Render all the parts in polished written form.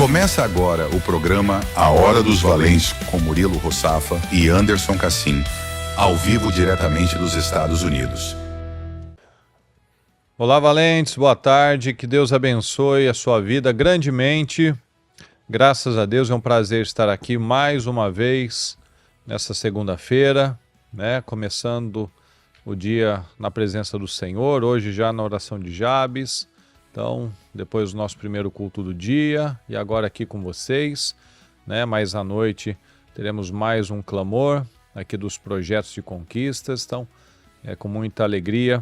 Começa agora o programa A Hora dos Valentes com Murilo Rossafa e Anderson Cassim, ao vivo diretamente dos Estados Unidos. Olá, valentes, boa tarde, que Deus abençoe a sua vida grandemente. Graças a Deus, é um prazer estar aqui mais uma vez nessa segunda-feira, né? Começando o dia na presença do Senhor, hoje já na oração de Jabes. Então, depois do nosso primeiro culto do dia e agora aqui com vocês, né? Mais à noite teremos mais um clamor aqui dos projetos de conquistas. Então, é com muita alegria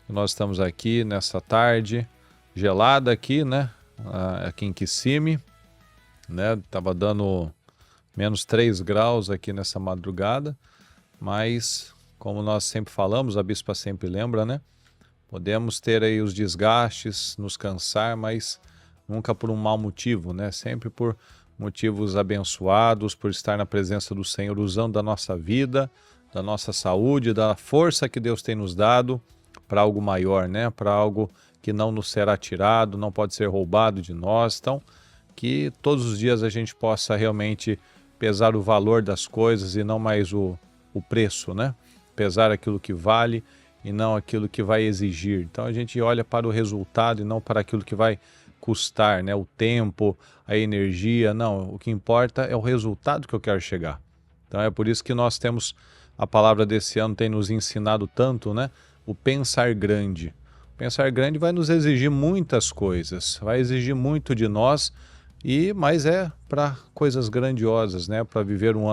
que nós estamos aqui nessa tarde gelada aqui, né? Aqui em Kissimmee, né? Tava dando menos 3 graus aqui nessa madrugada, mas como nós sempre falamos, a bispa sempre lembra, né? Podemos ter aí os desgastes, nos cansar, mas nunca por um mau motivo, né? Sempre por motivos abençoados, por estar na presença do Senhor, usando da nossa vida, da nossa saúde, da força que Deus tem nos dado para algo maior, né? Para algo que não nos será tirado, não pode ser roubado de nós. Então, que todos os dias a gente possa realmente pesar o valor das coisas e não mais o preço, né? Pesar aquilo que vale e não aquilo que vai exigir. Então a gente olha para o resultado e não para aquilo que vai custar, né? O tempo, a energia, não. O que importa é o resultado que eu quero chegar. Então é por isso que nós temos, a palavra desse ano tem nos ensinado tanto, né? O pensar grande. O pensar grande vai nos exigir muitas coisas, vai exigir muito de nós, mas é para coisas grandiosas, né? Para viver um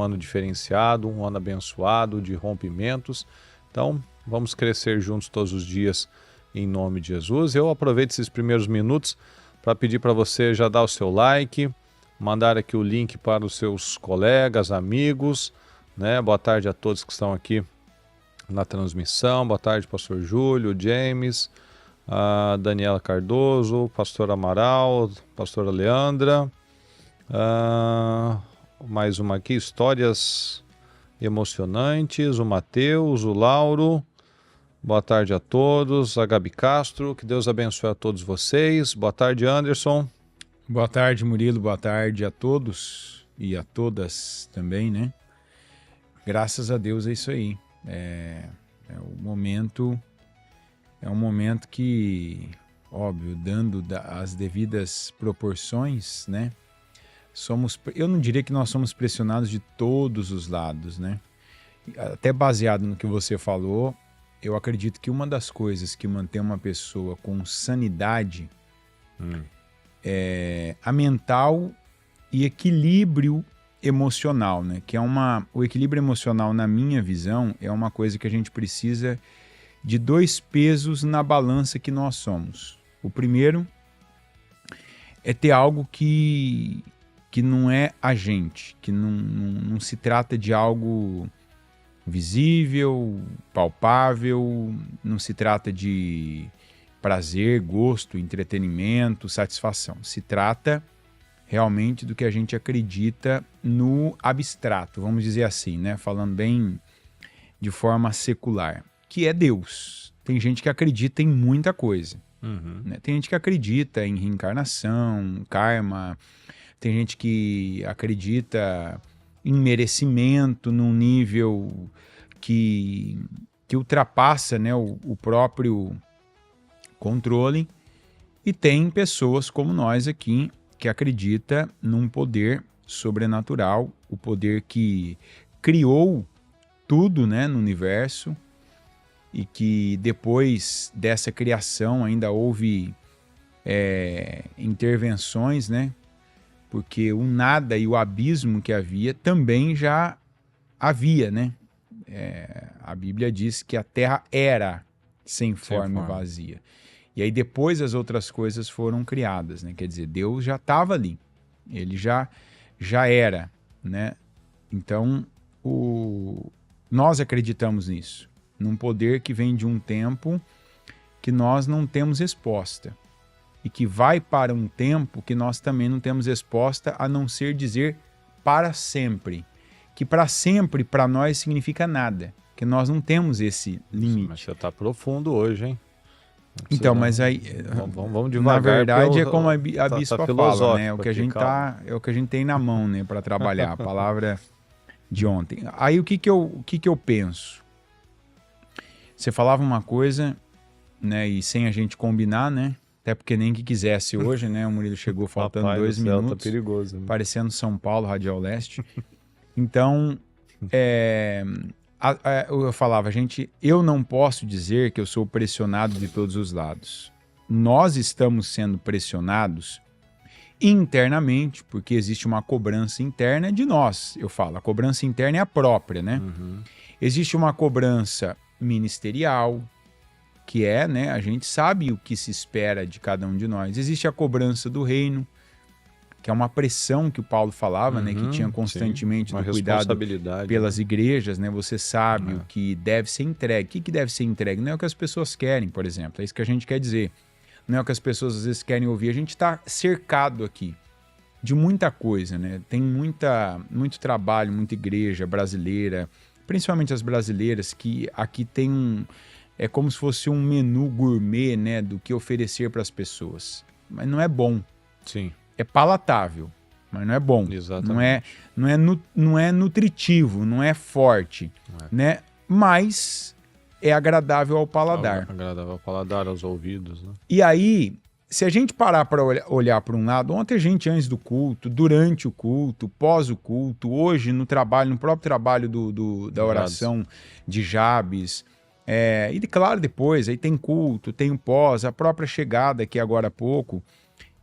ano diferenciado, um ano abençoado, de rompimentos. Então, vamos crescer juntos todos os dias em nome de Jesus. Eu aproveito esses primeiros minutos para pedir para você já dar o seu like, mandar aqui o link para os seus colegas, amigos, né? Boa tarde a todos que estão aqui na transmissão. Boa tarde, pastor Júlio, James, a Daniela Cardoso, pastor Amaral, pastora Leandra, mais uma aqui, histórias emocionantes, o Mateus, o Lauro. Boa tarde a todos, a Gabi Castro, que Deus abençoe a todos vocês. Boa tarde, Anderson. Boa tarde, Murilo, boa tarde a todos e a todas também, né? Graças a Deus é isso aí. É um momento que, óbvio, dando as devidas proporções, né? Eu não diria que nós somos pressionados de todos os lados, né? Até baseado no que você falou, eu acredito que uma das coisas que mantém uma pessoa com sanidade é a mental e equilíbrio emocional, né? Que o equilíbrio emocional, na minha visão, é uma coisa que a gente precisa de 2 pesos na balança que nós somos. O primeiro é ter algo que não é a gente, que não se trata de algo visível, palpável, não se trata de prazer, gosto, entretenimento, satisfação. Se trata realmente do que a gente acredita no abstrato, vamos dizer assim, né? Falando bem de forma secular, que é Deus. Tem gente que acredita em muita coisa. Né? Tem gente que acredita em reencarnação, karma, tem gente que acredita em merecimento num nível que ultrapassa, né, o próprio controle. E tem pessoas como nós aqui que acredita num poder sobrenatural, o poder que criou tudo, né, no universo, e que depois dessa criação ainda houve intervenções, né? Porque o nada e o abismo que havia também já havia, né? A Bíblia diz que a terra era sem forma e vazia. E aí depois as outras coisas foram criadas, né? Quer dizer, Deus já estava ali. Ele já era, né? Então, nós acreditamos nisso. Num poder que vem de um tempo que nós não temos resposta. E que vai para um tempo que nós também não temos resposta, a não ser dizer para sempre. Que para sempre, para nós, significa nada. Que nós não temos esse limite. Mas você está profundo hoje, hein? Então, mas aí, vamos devagar. na verdade, é como a bispa fala, né? filosófico O que a aqui, gente é o que a gente tem na mão, né, para trabalhar. A palavra de ontem. Aí o que que eu penso? Você falava uma coisa, né, e sem a gente combinar, né? Até porque nem que quisesse hoje, né? O Murilo chegou faltando Papai 2 do céu, minutos, tá perigoso, né? parecendo São Paulo, Radial Leste. Então, eu falava, gente, eu não posso dizer que eu sou pressionado de todos os lados. Nós estamos sendo pressionados internamente, porque existe uma cobrança interna de nós. Eu falo, a cobrança interna é a própria, né? Existe uma cobrança ministerial, que é, né, a gente sabe o que se espera de cada um de nós. Existe a cobrança do reino, que é uma pressão que o Paulo falava, né, que tinha constantemente do cuidado pelas igrejas, né? Você sabe o que deve ser entregue. O que deve ser entregue? Não é o que as pessoas querem, por exemplo. É isso que a gente quer dizer. Não é o que as pessoas às vezes querem ouvir. A gente está cercado aqui de muita coisa, né? Tem muito trabalho, muita igreja brasileira, principalmente as brasileiras, que aqui tem é como se fosse um menu gourmet, né, do que oferecer para as pessoas. Mas não é bom. Sim. É palatável, mas não é bom. Exatamente. Não é nutritivo, não é forte, né? Mas é agradável ao paladar. Agradável ao paladar, aos ouvidos, né? E aí, se a gente parar para olhar para um lado, ontem a gente, antes do culto, durante o culto, pós o culto, hoje no trabalho, no próprio trabalho da oração de Jabes, e claro, depois, aí tem culto, tem o pós, a própria chegada aqui agora há pouco.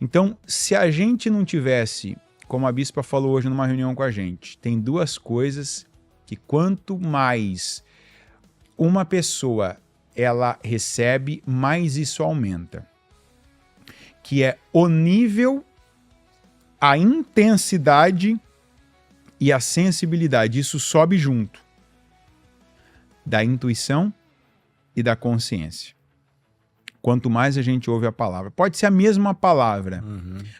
Então, se a gente não tivesse, como a bispa falou hoje numa reunião com a gente, tem duas coisas que quanto mais uma pessoa ela recebe, mais isso aumenta. Que é o nível, a intensidade e a sensibilidade. Isso sobe junto da intuição e da consciência. Quanto mais a gente ouve a palavra. Pode ser a mesma palavra.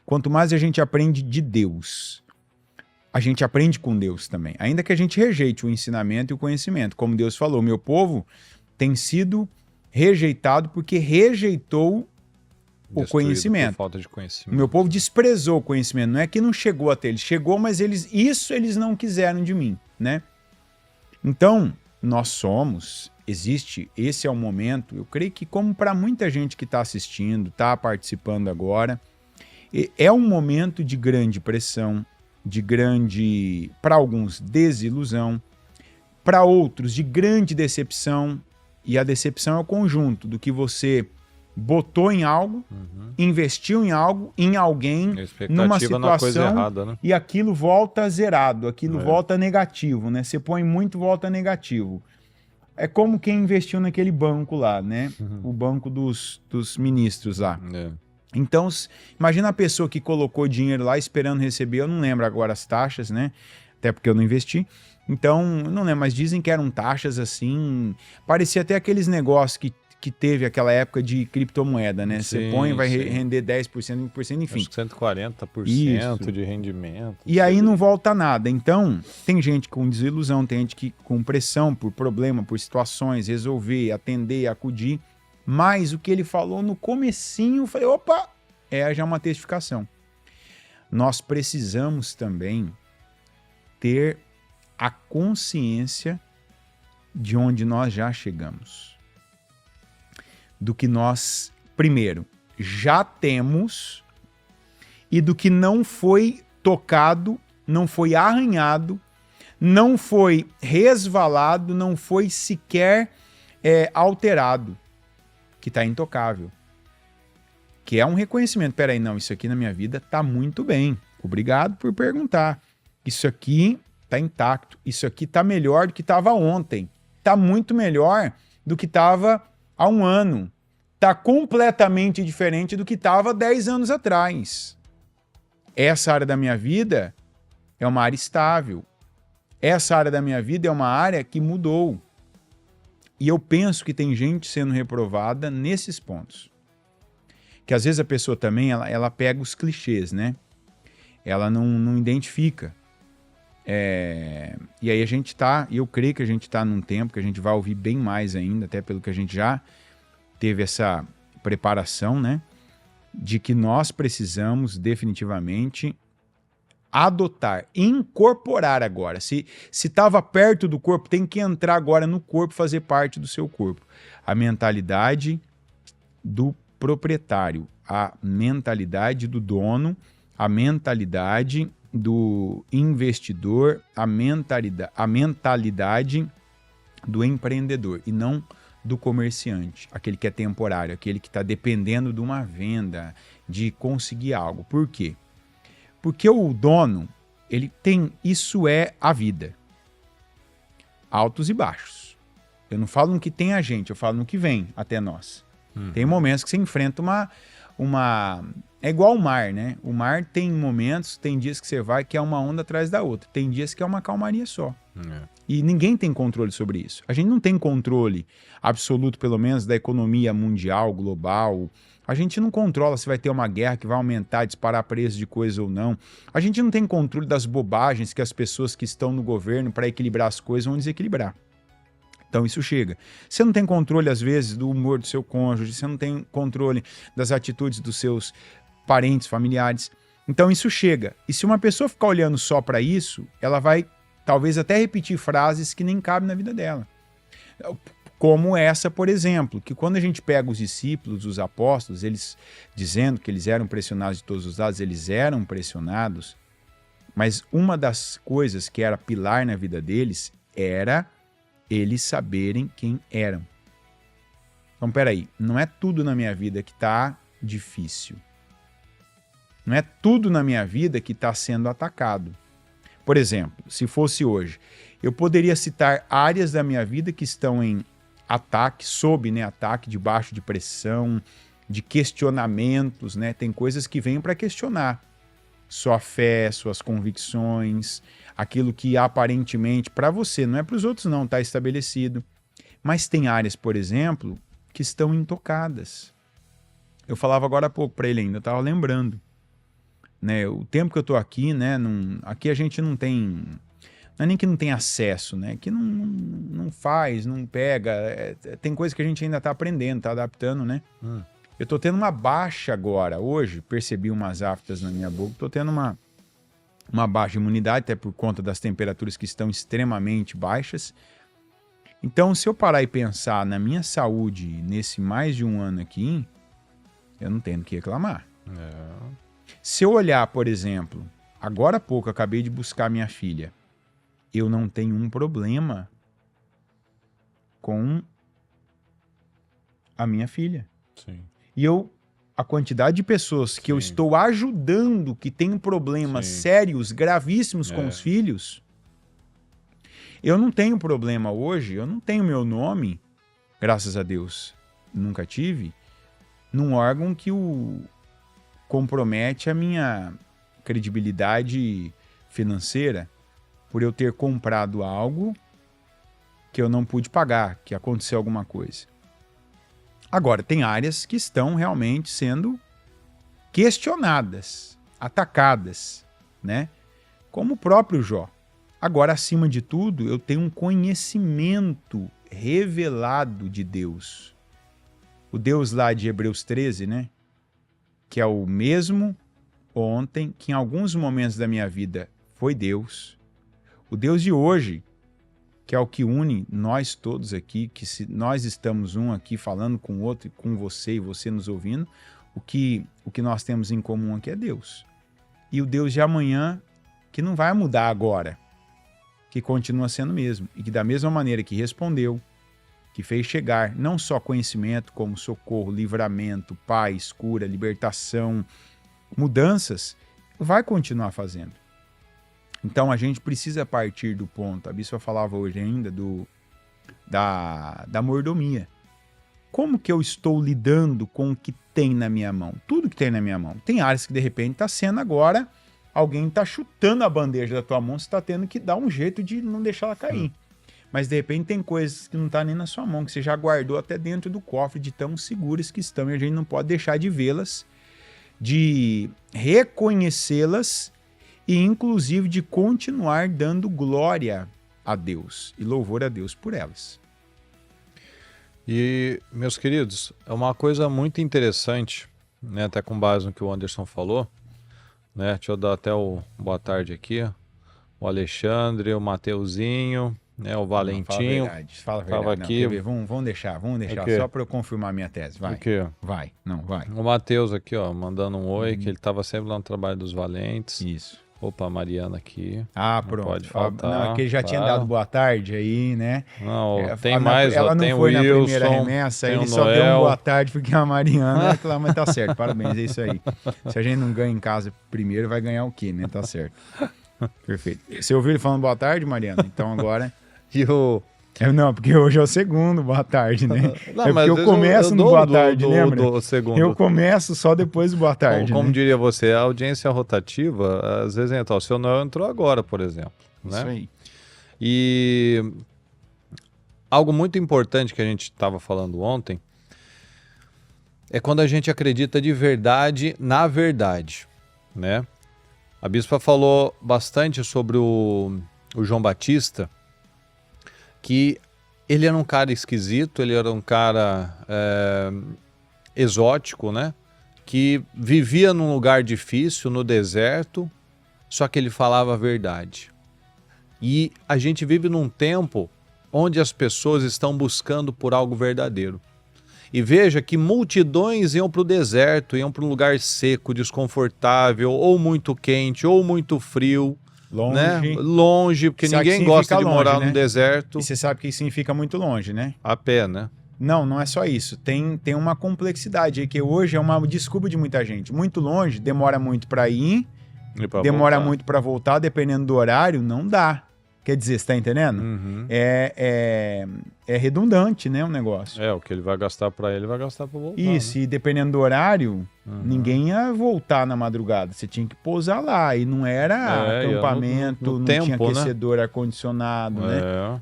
Quanto mais a gente aprende de Deus, a gente aprende com Deus também. Ainda que a gente rejeite o ensinamento e o conhecimento. Como Deus falou, meu povo tem sido rejeitado porque rejeitou o conhecimento. Por falta de conhecimento. Meu povo desprezou o conhecimento. Não é que não chegou até ele. Chegou, mas eles não quiseram de mim, né? Então, nós somos... esse é o momento, eu creio que como para muita gente que está assistindo, está participando agora, é um momento de grande pressão, de grande, para alguns, desilusão, para outros, de grande decepção, e a decepção é o conjunto do que você botou em algo, investiu em algo, em alguém, numa situação, coisa errada, né? E aquilo volta zerado, aquilo volta negativo, né? Você põe muito, volta negativo. É como quem investiu naquele banco lá, né? O banco dos ministros lá. Então, imagina a pessoa que colocou dinheiro lá esperando receber, eu não lembro agora as taxas, né? Até porque eu não investi. Então, não lembro, mas dizem que eram taxas assim... Parecia até aqueles negócios que teve aquela época de criptomoeda, né? Você põe, vai render 10%, 20%, enfim. Acho que 140% isso. De rendimento. E aí não volta nada. Então, tem gente com desilusão, tem gente que com pressão por problema, por situações, resolver, atender, acudir. Mas o que ele falou no comecinho, eu falei, opa, já uma testificação. Nós precisamos também ter a consciência de onde nós já chegamos. Do que nós, primeiro, já temos e do que não foi tocado, não foi arranhado, não foi resvalado, não foi sequer alterado, que está intocável. Que é um reconhecimento. Peraí, não, isso aqui na minha vida está muito bem. Obrigado por perguntar. Isso aqui está intacto. Isso aqui está melhor do que estava ontem. Está muito melhor do que estava há um ano. Está completamente diferente do que estava 10 anos atrás. Essa área da minha vida é uma área estável. Essa área da minha vida é uma área que mudou. E eu penso que tem gente sendo reprovada nesses pontos. Que às vezes a pessoa também, ela pega os clichês, né? Ela não identifica. E aí a gente tá, eu creio que a gente tá num tempo que a gente vai ouvir bem mais ainda, até pelo que a gente já teve essa preparação, né? De que nós precisamos definitivamente adotar, incorporar agora. Se estava perto do corpo, tem que entrar agora no corpo, fazer parte do seu corpo. A mentalidade do proprietário, a mentalidade do dono, a mentalidade do investidor, a mentalidade do empreendedor e não do comerciante, aquele que é temporário, aquele que está dependendo de uma venda, de conseguir algo. Por quê? Porque o dono, ele tem, isso é a vida. Altos e baixos. Eu não falo no que tem a gente, eu falo no que vem até nós. Tem momentos que você enfrenta uma... É igual o mar, né? O mar tem momentos, tem dias que você vai que é uma onda atrás da outra. Tem dias que é uma calmaria só. E ninguém tem controle sobre isso. A gente não tem controle absoluto, pelo menos, da economia mundial, global. A gente não controla se vai ter uma guerra que vai aumentar, disparar preço de coisa ou não. A gente não tem controle das bobagens que as pessoas que estão no governo para equilibrar as coisas vão desequilibrar. Então isso chega. Você não tem controle, às vezes, do humor do seu cônjuge, você não tem controle das atitudes dos seus parentes, familiares. Então isso chega. E se uma pessoa ficar olhando só para isso, ela vai talvez até repetir frases que nem cabem na vida dela. Como essa, por exemplo, que quando a gente pega os discípulos, os apóstolos, eles dizendo que eles eram pressionados de todos os lados, eles eram pressionados, mas uma das coisas que era pilar na vida deles era eles saberem quem eram. Então, peraí, não é tudo na minha vida que está difícil. Não é tudo na minha vida que está sendo atacado. Por exemplo, se fosse hoje, eu poderia citar áreas da minha vida que estão em ataque, sob, né, ataque, debaixo de pressão, de questionamentos, né? Tem coisas que vêm para questionar sua fé, suas convicções, aquilo que aparentemente para você, não é para os outros não, está estabelecido. Mas tem áreas, por exemplo, que estão intocadas. Eu falava agora há pouco para ele ainda, eu estava lembrando. Né, o tempo que eu estou aqui, né, aqui a gente não tem, não é nem que não tem acesso, né, que não faz, não pega, tem coisa que a gente ainda está aprendendo, está adaptando, né. Eu estou tendo uma baixa agora, hoje, percebi umas aftas na minha boca, estou tendo uma baixa imunidade, até por conta das temperaturas que estão extremamente baixas. Então, se eu parar e pensar na minha saúde nesse mais de um ano aqui, eu não tenho o que reclamar. Se eu olhar, por exemplo, agora há pouco eu acabei de buscar minha filha, eu não tenho um problema com a minha filha. Sim. E a quantidade de pessoas que eu estou ajudando que tem problemas sérios, gravíssimos com os filhos, eu não tenho problema hoje, eu não tenho meu nome, graças a Deus, nunca tive, num órgão que compromete a minha credibilidade financeira por eu ter comprado algo que eu não pude pagar, que aconteceu alguma coisa. Agora, tem áreas que estão realmente sendo questionadas, atacadas, né? Como o próprio Jó. Agora, acima de tudo, eu tenho um conhecimento revelado de Deus. O Deus lá de Hebreus 13, né? Que é o mesmo ontem, que em alguns momentos da minha vida foi Deus. O Deus de hoje, que é o que une nós todos aqui, que se nós estamos um aqui falando com o outro, com você e você nos ouvindo, o que nós temos em comum aqui é Deus. E o Deus de amanhã, que não vai mudar agora, que continua sendo o mesmo, e que da mesma maneira que respondeu, que fez chegar não só conhecimento, como socorro, livramento, paz, cura, libertação, mudanças, vai continuar fazendo. Então a gente precisa partir do ponto, a Bispa falava hoje ainda da mordomia. Como que eu estou lidando com o que tem na minha mão? Tudo que tem na minha mão. Tem áreas que de repente está sendo agora, alguém está chutando a bandeja da tua mão, você está tendo que dar um jeito de não deixar ela cair. Mas de repente tem coisas que não está nem na sua mão, que você já guardou até dentro do cofre, de tão seguras que estão, e a gente não pode deixar de vê-las, de reconhecê-las e inclusive de continuar dando glória a Deus e louvor a Deus por elas. E, meus queridos, é uma coisa muito interessante, né, até com base no que o Anderson falou, né, deixa eu dar até o boa tarde aqui, o Alexandre, o Mateuzinho, né, o Valentinho. Fala a verdade. Tava Não, aqui. quer ver? Vamos deixar só para eu confirmar minha tese. Vai. O quê? Vai. O Matheus aqui, ó, mandando um oi, que ele tava sempre lá no Trabalho dos Valentes. Isso. Opa, a Mariana aqui. Ah, Não pronto. pode faltar. Não, é que ele já tinha dado boa tarde aí, né? Não, tem mais, ela ó, não tem o foi na Wilson, primeira remessa, tem ele o só deu um Noel. boa tarde porque a Mariana lá, mas tá certo, parabéns, é isso aí. Se a gente não ganha em casa primeiro, vai ganhar o quê, né? Tá certo. Perfeito. Você ouviu ele falando boa tarde, Mariana? Então agora... E o... Não, porque hoje é o segundo boa tarde, né? Não, é mas porque eu começo no boa tarde, lembra? Do segundo. Eu começo só depois do boa tarde, Como né? diria você, a audiência rotativa, às vezes entra. O seu Noel entrou agora, por exemplo. Né? Isso aí. E algo muito importante que a gente estava falando ontem é quando a gente acredita de verdade na verdade, né? A bispa falou bastante sobre o João Batista, que ele era um cara esquisito, ele era um cara exótico, né? Que vivia num lugar difícil, no deserto, só que ele falava a verdade. E a gente vive num tempo onde as pessoas estão buscando por algo verdadeiro. E veja que multidões iam para o deserto, iam para um lugar seco, desconfortável, ou muito quente, ou muito frio. Longe. Né? Longe, porque Sabe ninguém que gosta de significa morar longe, no né? deserto. E você sabe que isso significa muito longe, né? A pé, né? Não é só isso. Tem uma complexidade aí, que hoje é uma desculpa de muita gente. Muito longe, demora muito para ir, E pra demora voltar. muito para voltar, dependendo do horário, não dá. Quer dizer, você tá entendendo? Uhum. É redundante, né, o negócio. O que ele vai gastar para ele, vai gastar para voltar. Isso, né? e dependendo do horário, Uhum. ninguém ia voltar na madrugada. Você tinha que pousar lá, e não era ia acampamento, no não tempo, tinha né? aquecedor, ar-condicionado, né?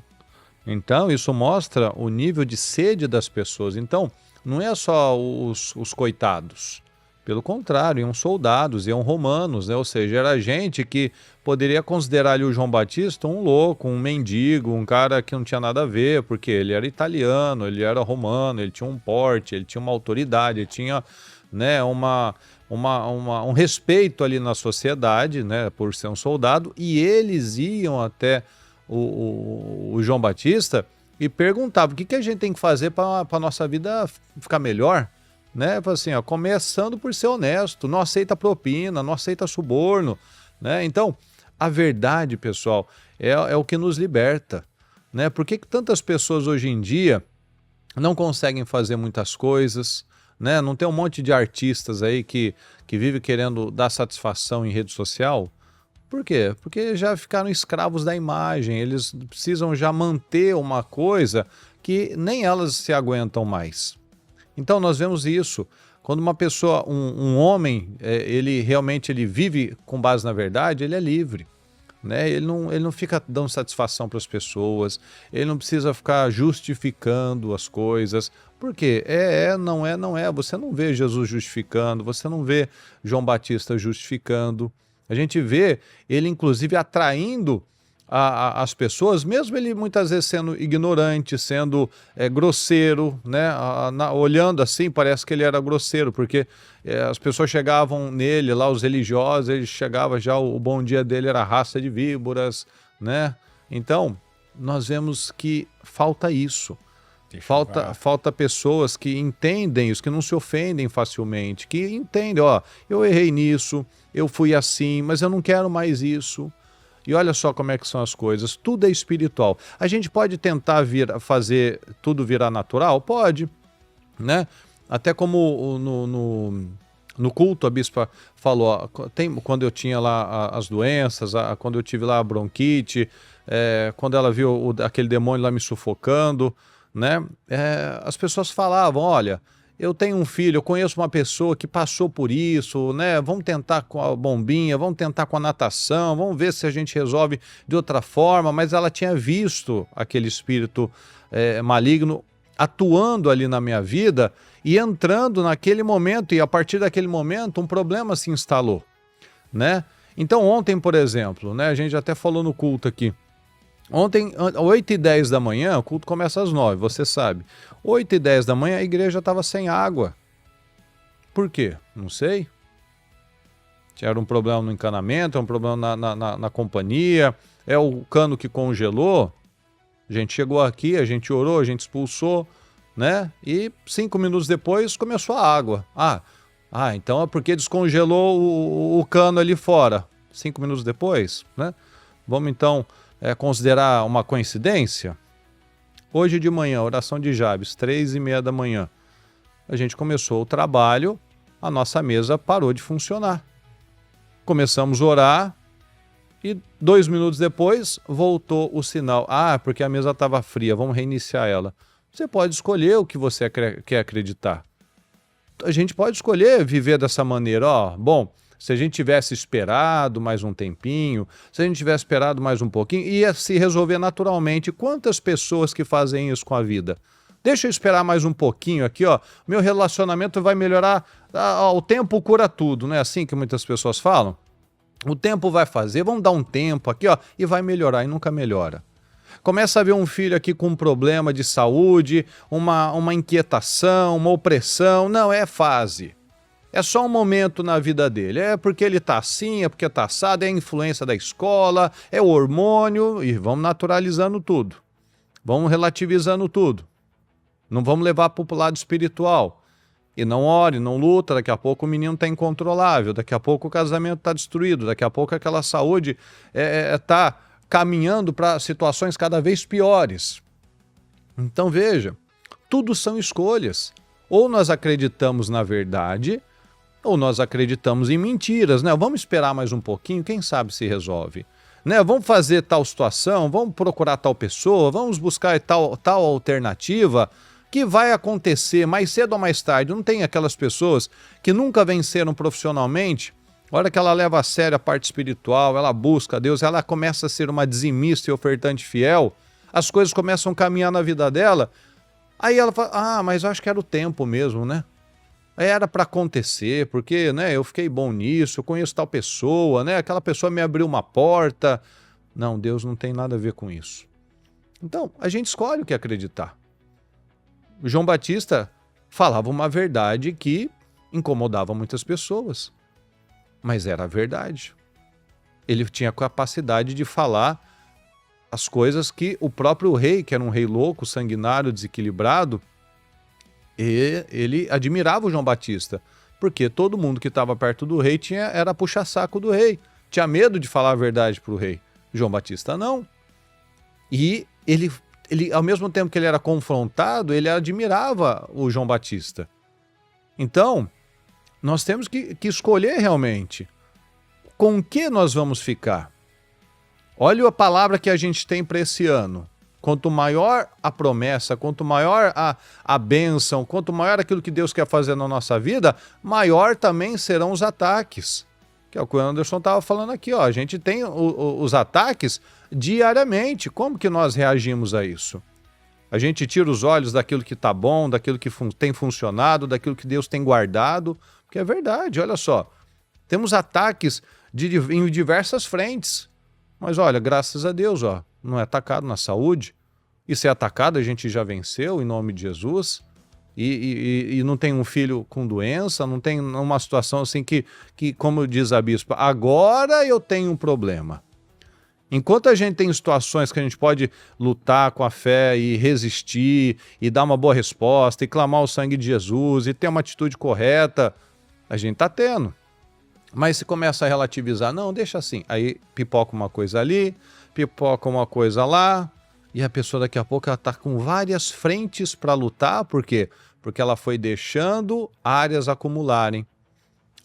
Então, isso mostra o nível de sede das pessoas. Então, não é só os coitados. Pelo contrário, iam soldados, iam romanos, né? Ou seja, era gente que poderia considerar ali o João Batista um louco, um mendigo, um cara que não tinha nada a ver, porque ele era italiano, ele era romano, ele tinha um porte, ele tinha uma autoridade, ele tinha, né, um respeito ali na sociedade, né, por ser um soldado, e eles iam até o João Batista e perguntavam o que a gente tem que fazer para a nossa vida ficar melhor. Né? Assim, ó, começando por ser honesto, não aceita propina, não aceita suborno, né? Então, a verdade, pessoal, é o que nos liberta, né? Por que tantas pessoas hoje em dia não conseguem fazer muitas coisas, né? Não tem um monte de artistas aí que vive querendo dar satisfação em rede social? Por quê? Porque já ficaram escravos da imagem, eles precisam já manter uma coisa que nem elas se aguentam mais. Então nós vemos isso, quando uma pessoa, um homem, ele realmente vive com base na verdade, ele é livre, né? Ele não fica dando satisfação para as pessoas, ele não precisa ficar justificando as coisas, porque não é, você não vê Jesus justificando, você não vê João Batista justificando, a gente vê ele inclusive atraindo as pessoas, mesmo ele muitas vezes sendo ignorante, sendo grosseiro, né? Olhando assim, parece que ele era grosseiro, porque as pessoas chegavam nele, lá os religiosos, ele chegava já, o bom dia dele era raça de víboras, né? Então, nós vemos que falta isso. Falta pessoas que entendem isso, que não se ofendem facilmente, que entendem, ó, eu errei nisso, eu fui assim, mas eu não quero mais isso. E olha só como é que são as coisas, tudo é espiritual. A gente pode tentar fazer tudo virar natural? Pode, né? Até como no culto a bispa falou, ó, quando eu tinha lá as doenças, quando eu tive lá a bronquite, quando ela viu aquele demônio lá me sufocando, né? As pessoas falavam, olha, eu tenho um filho, eu conheço uma pessoa que passou por isso, né? Vamos tentar com a bombinha, vamos tentar com a natação, vamos ver se a gente resolve de outra forma, mas ela tinha visto aquele espírito maligno atuando ali na minha vida e entrando naquele momento, e a partir daquele momento um problema se instalou, né? Então ontem, por exemplo, né, a gente até falou no culto aqui, Ontem, 8h10 da manhã, o culto começa às 9h, você sabe. 8h10 da manhã, a igreja estava sem água. Por quê? Não sei. Era um problema no encanamento, é um problema na companhia, é o cano que congelou. A gente chegou aqui, a gente orou, a gente expulsou, né? E 5 minutos depois começou a água. Então é porque descongelou o cano ali fora. 5 minutos depois, né? Vamos então considerar uma coincidência? Hoje de manhã, oração de Jabes, 3h30 da manhã. A gente começou o trabalho, a nossa mesa parou de funcionar. Começamos a orar e 2 minutos depois voltou o sinal. Porque a mesa estava fria, vamos reiniciar ela. Você pode escolher o que você quer acreditar. A gente pode escolher viver dessa maneira. Bom, se a gente tivesse esperado mais um tempinho, se a gente tivesse esperado mais um pouquinho, ia se resolver naturalmente. Quantas pessoas que fazem isso com a vida? Deixa eu esperar mais um pouquinho aqui, meu relacionamento vai melhorar, o tempo cura tudo, não é assim que muitas pessoas falam? O tempo vai fazer, vamos dar um tempo aqui, e vai melhorar, e nunca melhora. Começa a ver um filho aqui com um problema de saúde, uma inquietação, uma opressão, não, é fase. É só um momento na vida dele, é porque ele tá assim, é porque tá assado, é a influência da escola, é o hormônio, e vamos naturalizando tudo, vamos relativizando tudo. Não vamos levar para o lado espiritual. E não ore, não luta, daqui a pouco o menino está incontrolável, daqui a pouco o casamento está destruído, daqui a pouco aquela saúde está caminhando para situações cada vez piores. Então veja, tudo são escolhas. Ou nós acreditamos na verdade, ou nós acreditamos em mentiras, né? Vamos esperar mais um pouquinho, quem sabe se resolve. Né? Vamos fazer tal situação, vamos procurar tal pessoa, vamos buscar tal alternativa, que vai acontecer mais cedo ou mais tarde. Não tem aquelas pessoas que nunca venceram profissionalmente, a hora que ela leva a sério a parte espiritual, ela busca a Deus, ela começa a ser uma dizimista e ofertante fiel, as coisas começam a caminhar na vida dela, aí ela fala, mas eu acho que era o tempo mesmo, né? Era para acontecer, porque né, eu fiquei bom nisso, eu conheço tal pessoa, né? Aquela pessoa me abriu uma porta. Não, Deus não tem nada a ver com isso. Então, a gente escolhe o que acreditar. O João Batista falava uma verdade que incomodava muitas pessoas, mas era a verdade. Ele tinha a capacidade de falar as coisas que o próprio rei, que era um rei louco, sanguinário, desequilibrado, ele admirava o João Batista, porque todo mundo que estava perto do rei era puxa-saco do rei, tinha medo de falar a verdade para o rei. João Batista não. E ele, ao mesmo tempo que ele era confrontado, ele admirava o João Batista. Então, nós temos que escolher realmente com que nós vamos ficar. Olha a palavra que a gente tem para esse ano. Quanto maior a promessa, quanto maior a bênção, quanto maior aquilo que Deus quer fazer na nossa vida, maior também serão os ataques. Que é o que o Anderson estava falando aqui. A gente tem os ataques diariamente. Como que nós reagimos a isso? A gente tira os olhos daquilo que está bom, daquilo que tem funcionado, daquilo que Deus tem guardado. Porque é verdade, olha só. Temos ataques em diversas frentes. Mas olha, graças a Deus, não é atacado na saúde. E se é atacado, a gente já venceu em nome de Jesus. E não tem um filho com doença, não tem uma situação assim que, como diz a bispa, agora eu tenho um problema. Enquanto a gente tem situações que a gente pode lutar com a fé e resistir, e dar uma boa resposta, e clamar o sangue de Jesus, e ter uma atitude correta, a gente está tendo. Mas se começa a relativizar, não, deixa assim. Aí pipoca uma coisa ali, pipoca uma coisa lá, e a pessoa daqui a pouco está com várias frentes para lutar. Por quê? Porque ela foi deixando áreas acumularem.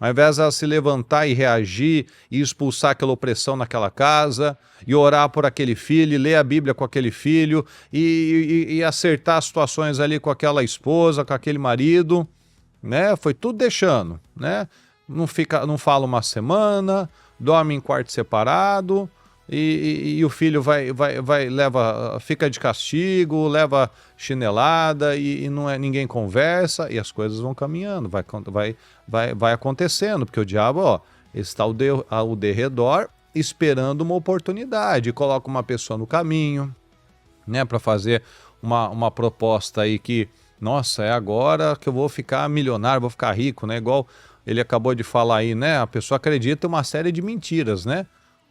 Ao invés de ela se levantar e reagir e expulsar aquela opressão naquela casa, e orar por aquele filho, e ler a Bíblia com aquele filho, e acertar as situações ali com aquela esposa, com aquele marido, né? Foi tudo deixando, né? Não fala uma semana, dorme em quarto separado, e o filho fica de castigo, leva chinelada, e ninguém conversa, e as coisas vão caminhando, vai acontecendo, porque o diabo está ao derredor esperando uma oportunidade, coloca uma pessoa no caminho, né, para fazer uma proposta aí que, nossa, é agora que eu vou ficar milionário, vou ficar rico, né? Igual ele acabou de falar aí, né? A pessoa acredita em uma série de mentiras, né?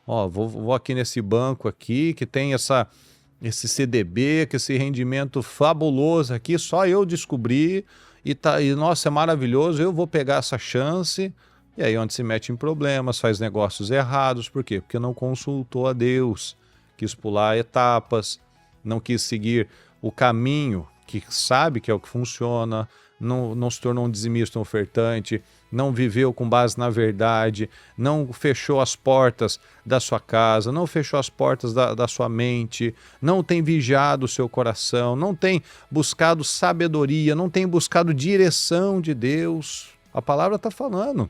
Ó, vou aqui nesse banco aqui que tem esse CDB, que esse rendimento fabuloso aqui, só eu descobri e nossa, é maravilhoso, eu vou pegar essa chance. E aí onde se mete em problemas, faz negócios errados. Por quê? Porque não consultou a Deus, quis pular etapas, não quis seguir o caminho que sabe que é o que funciona, não se tornou um dizimista, um ofertante, não viveu com base na verdade, não fechou as portas da sua casa, não fechou as portas da sua mente, não tem vigiado o seu coração, não tem buscado sabedoria, não tem buscado direção de Deus. A palavra está falando.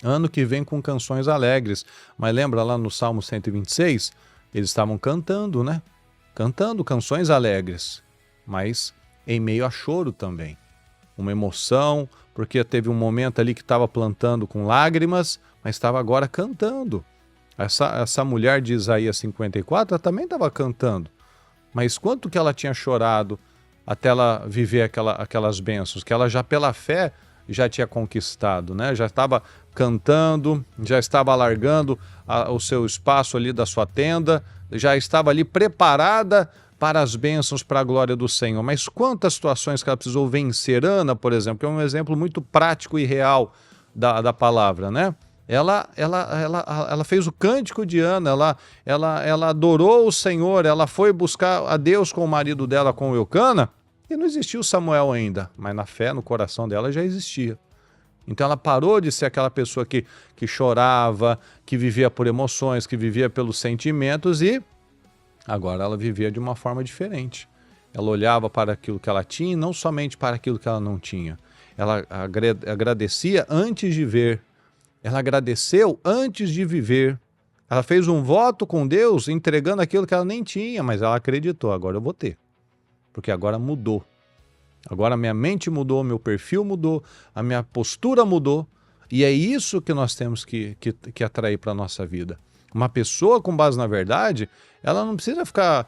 Ano que vem com canções alegres. Mas lembra lá no Salmo 126? Eles estavam cantando, né? Cantando canções alegres, mas em meio a choro também. Uma emoção, porque teve um momento ali que estava plantando com lágrimas, mas estava agora cantando. Essa mulher de Isaías 54, ela também estava cantando. Mas quanto que ela tinha chorado até ela viver aquelas bênçãos, que ela já pela fé já tinha conquistado, né? Já estava cantando, já estava alargando o seu espaço ali da sua tenda, já estava ali preparada para as bênçãos, para a glória do Senhor. Mas quantas situações que ela precisou vencer? Ana, por exemplo, que é um exemplo muito prático e real da palavra, né? Ela fez o cântico de Ana, ela adorou o Senhor, ela foi buscar a Deus com o marido dela, com Eucana, e não existia o Samuel ainda, mas na fé, no coração dela já existia. Então ela parou de ser aquela pessoa que chorava, que vivia por emoções, que vivia pelos sentimentos, e agora ela vivia de uma forma diferente. Ela olhava para aquilo que ela tinha e não somente para aquilo que ela não tinha. Ela agradecia antes de ver. Ela agradeceu antes de viver. Ela fez um voto com Deus entregando aquilo que ela nem tinha, mas ela acreditou, agora eu vou ter. Porque agora mudou. Agora minha mente mudou, meu perfil mudou, a minha postura mudou. E é isso que nós temos que atrair para a nossa vida. Uma pessoa com base na verdade, ela não precisa ficar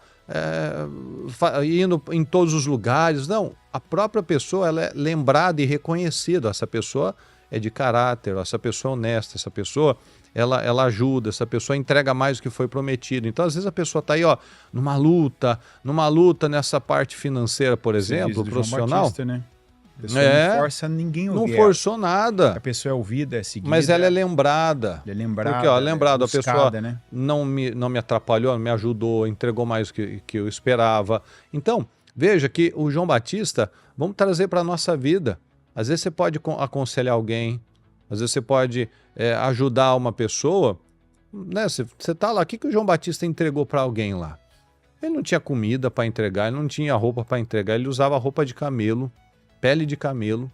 indo em todos os lugares. Não, a própria pessoa ela é lembrada e reconhecida. Essa pessoa é de caráter, essa pessoa é honesta, essa pessoa ela ajuda, essa pessoa entrega mais do que foi prometido. Então, às vezes a pessoa está aí, ó, numa luta nessa parte financeira, por exemplo, profissional. João Batista, né? A pessoa não força ninguém a ouvir. Não forçou nada. A pessoa é ouvida, é seguida. Mas ela é lembrada. É lembrada. Porque, ó, lembrado, buscada, a pessoa né? não me atrapalhou, me ajudou, entregou mais do que eu esperava. Então, veja que o João Batista, vamos trazer para a nossa vida. Às vezes você pode aconselhar alguém, às vezes você pode ajudar uma pessoa, né? Você está lá, o que o João Batista entregou para alguém lá? Ele não tinha comida para entregar, ele não tinha roupa para entregar, ele usava roupa de camelo, pele de camelo,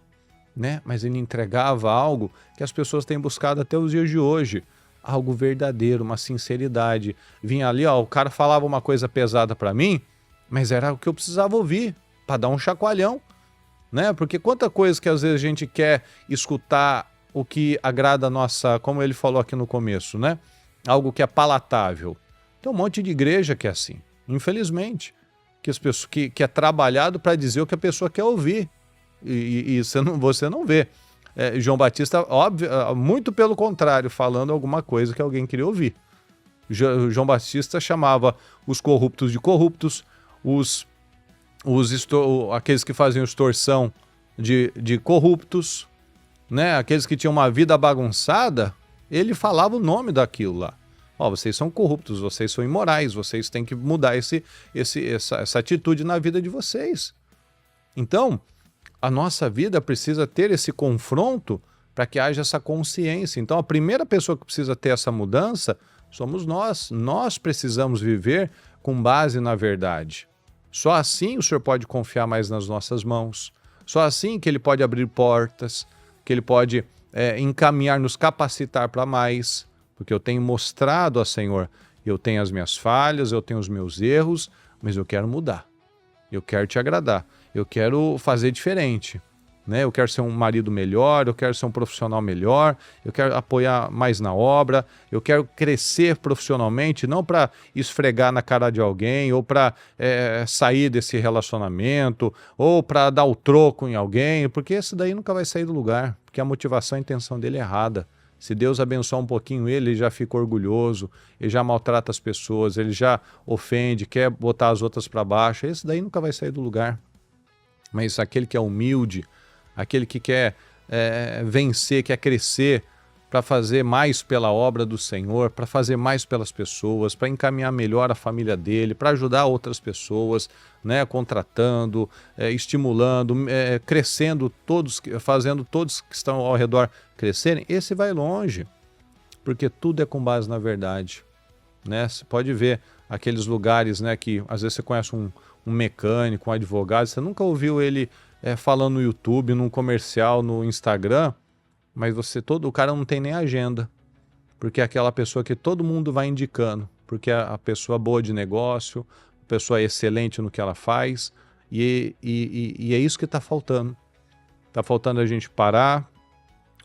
né? Mas ele entregava algo que as pessoas têm buscado até os dias de hoje, algo verdadeiro, uma sinceridade. Vinha ali, ó, o cara falava uma coisa pesada para mim, mas era o que eu precisava ouvir, para dar um chacoalhão, né? Porque quanta coisa que às vezes a gente quer escutar o que agrada a nossa, como ele falou aqui no começo, né? Algo que é palatável. Tem um monte de igreja que é assim, infelizmente, que as pessoas que é trabalhado para dizer o que a pessoa quer ouvir. E você não vê. João Batista, óbvio, muito pelo contrário, falando alguma coisa que alguém queria ouvir. João Batista chamava os corruptos de corruptos, aqueles que faziam extorsão de corruptos, né? Aqueles que tinham uma vida bagunçada, ele falava o nome daquilo lá. Ó, vocês são corruptos, vocês são imorais, vocês têm que mudar essa atitude na vida de vocês. Então, a nossa vida precisa ter esse confronto para que haja essa consciência. Então, a primeira pessoa que precisa ter essa mudança somos nós. Nós precisamos viver com base na verdade. Só assim o Senhor pode confiar mais nas nossas mãos. Só assim que Ele pode abrir portas, que Ele pode encaminhar, nos capacitar para mais. Porque eu tenho mostrado ao Senhor, eu tenho as minhas falhas, eu tenho os meus erros, mas eu quero mudar. Eu quero te agradar. Eu quero fazer diferente. né? Eu quero ser um marido melhor, eu quero ser um profissional melhor, eu quero apoiar mais na obra, eu quero crescer profissionalmente, não para esfregar na cara de alguém, ou para sair desse relacionamento, ou para dar o troco em alguém, porque esse daí nunca vai sair do lugar, porque a motivação e a intenção dele é errada. Se Deus abençoar um pouquinho ele já fica orgulhoso, ele já maltrata as pessoas, ele já ofende, quer botar as outras para baixo, esse daí nunca vai sair do lugar. Mas aquele que é humilde, aquele que quer vencer, quer crescer para fazer mais pela obra do Senhor, para fazer mais pelas pessoas, para encaminhar melhor a família dele, para ajudar outras pessoas, né, contratando, estimulando, crescendo todos, fazendo todos que estão ao redor crescerem, esse vai longe, porque tudo é com base na verdade, né? Você pode ver aqueles lugares, né, que às vezes você conhece um mecânico, um advogado, você nunca ouviu ele falando no YouTube, num comercial, no Instagram, mas o cara não tem nem agenda, porque é aquela pessoa que todo mundo vai indicando, porque é a pessoa boa de negócio, a pessoa excelente no que ela faz, e é isso que está faltando. Está faltando a gente parar,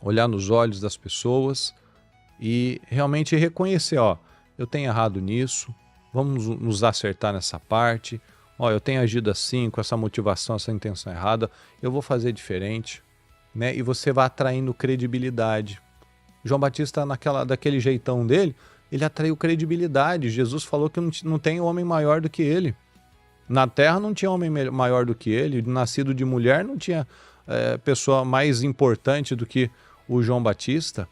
olhar nos olhos das pessoas e realmente reconhecer, ó, eu tenho errado nisso, vamos nos acertar nessa parte, ó, eu tenho agido assim, com essa motivação, essa intenção errada, eu vou fazer diferente, né? E você vai atraindo credibilidade. João Batista, daquele jeitão dele, ele atraiu credibilidade. Jesus falou que não tem homem maior do que ele. Na terra não tinha homem maior do que ele, nascido de mulher não tinha pessoa mais importante do que o João Batista.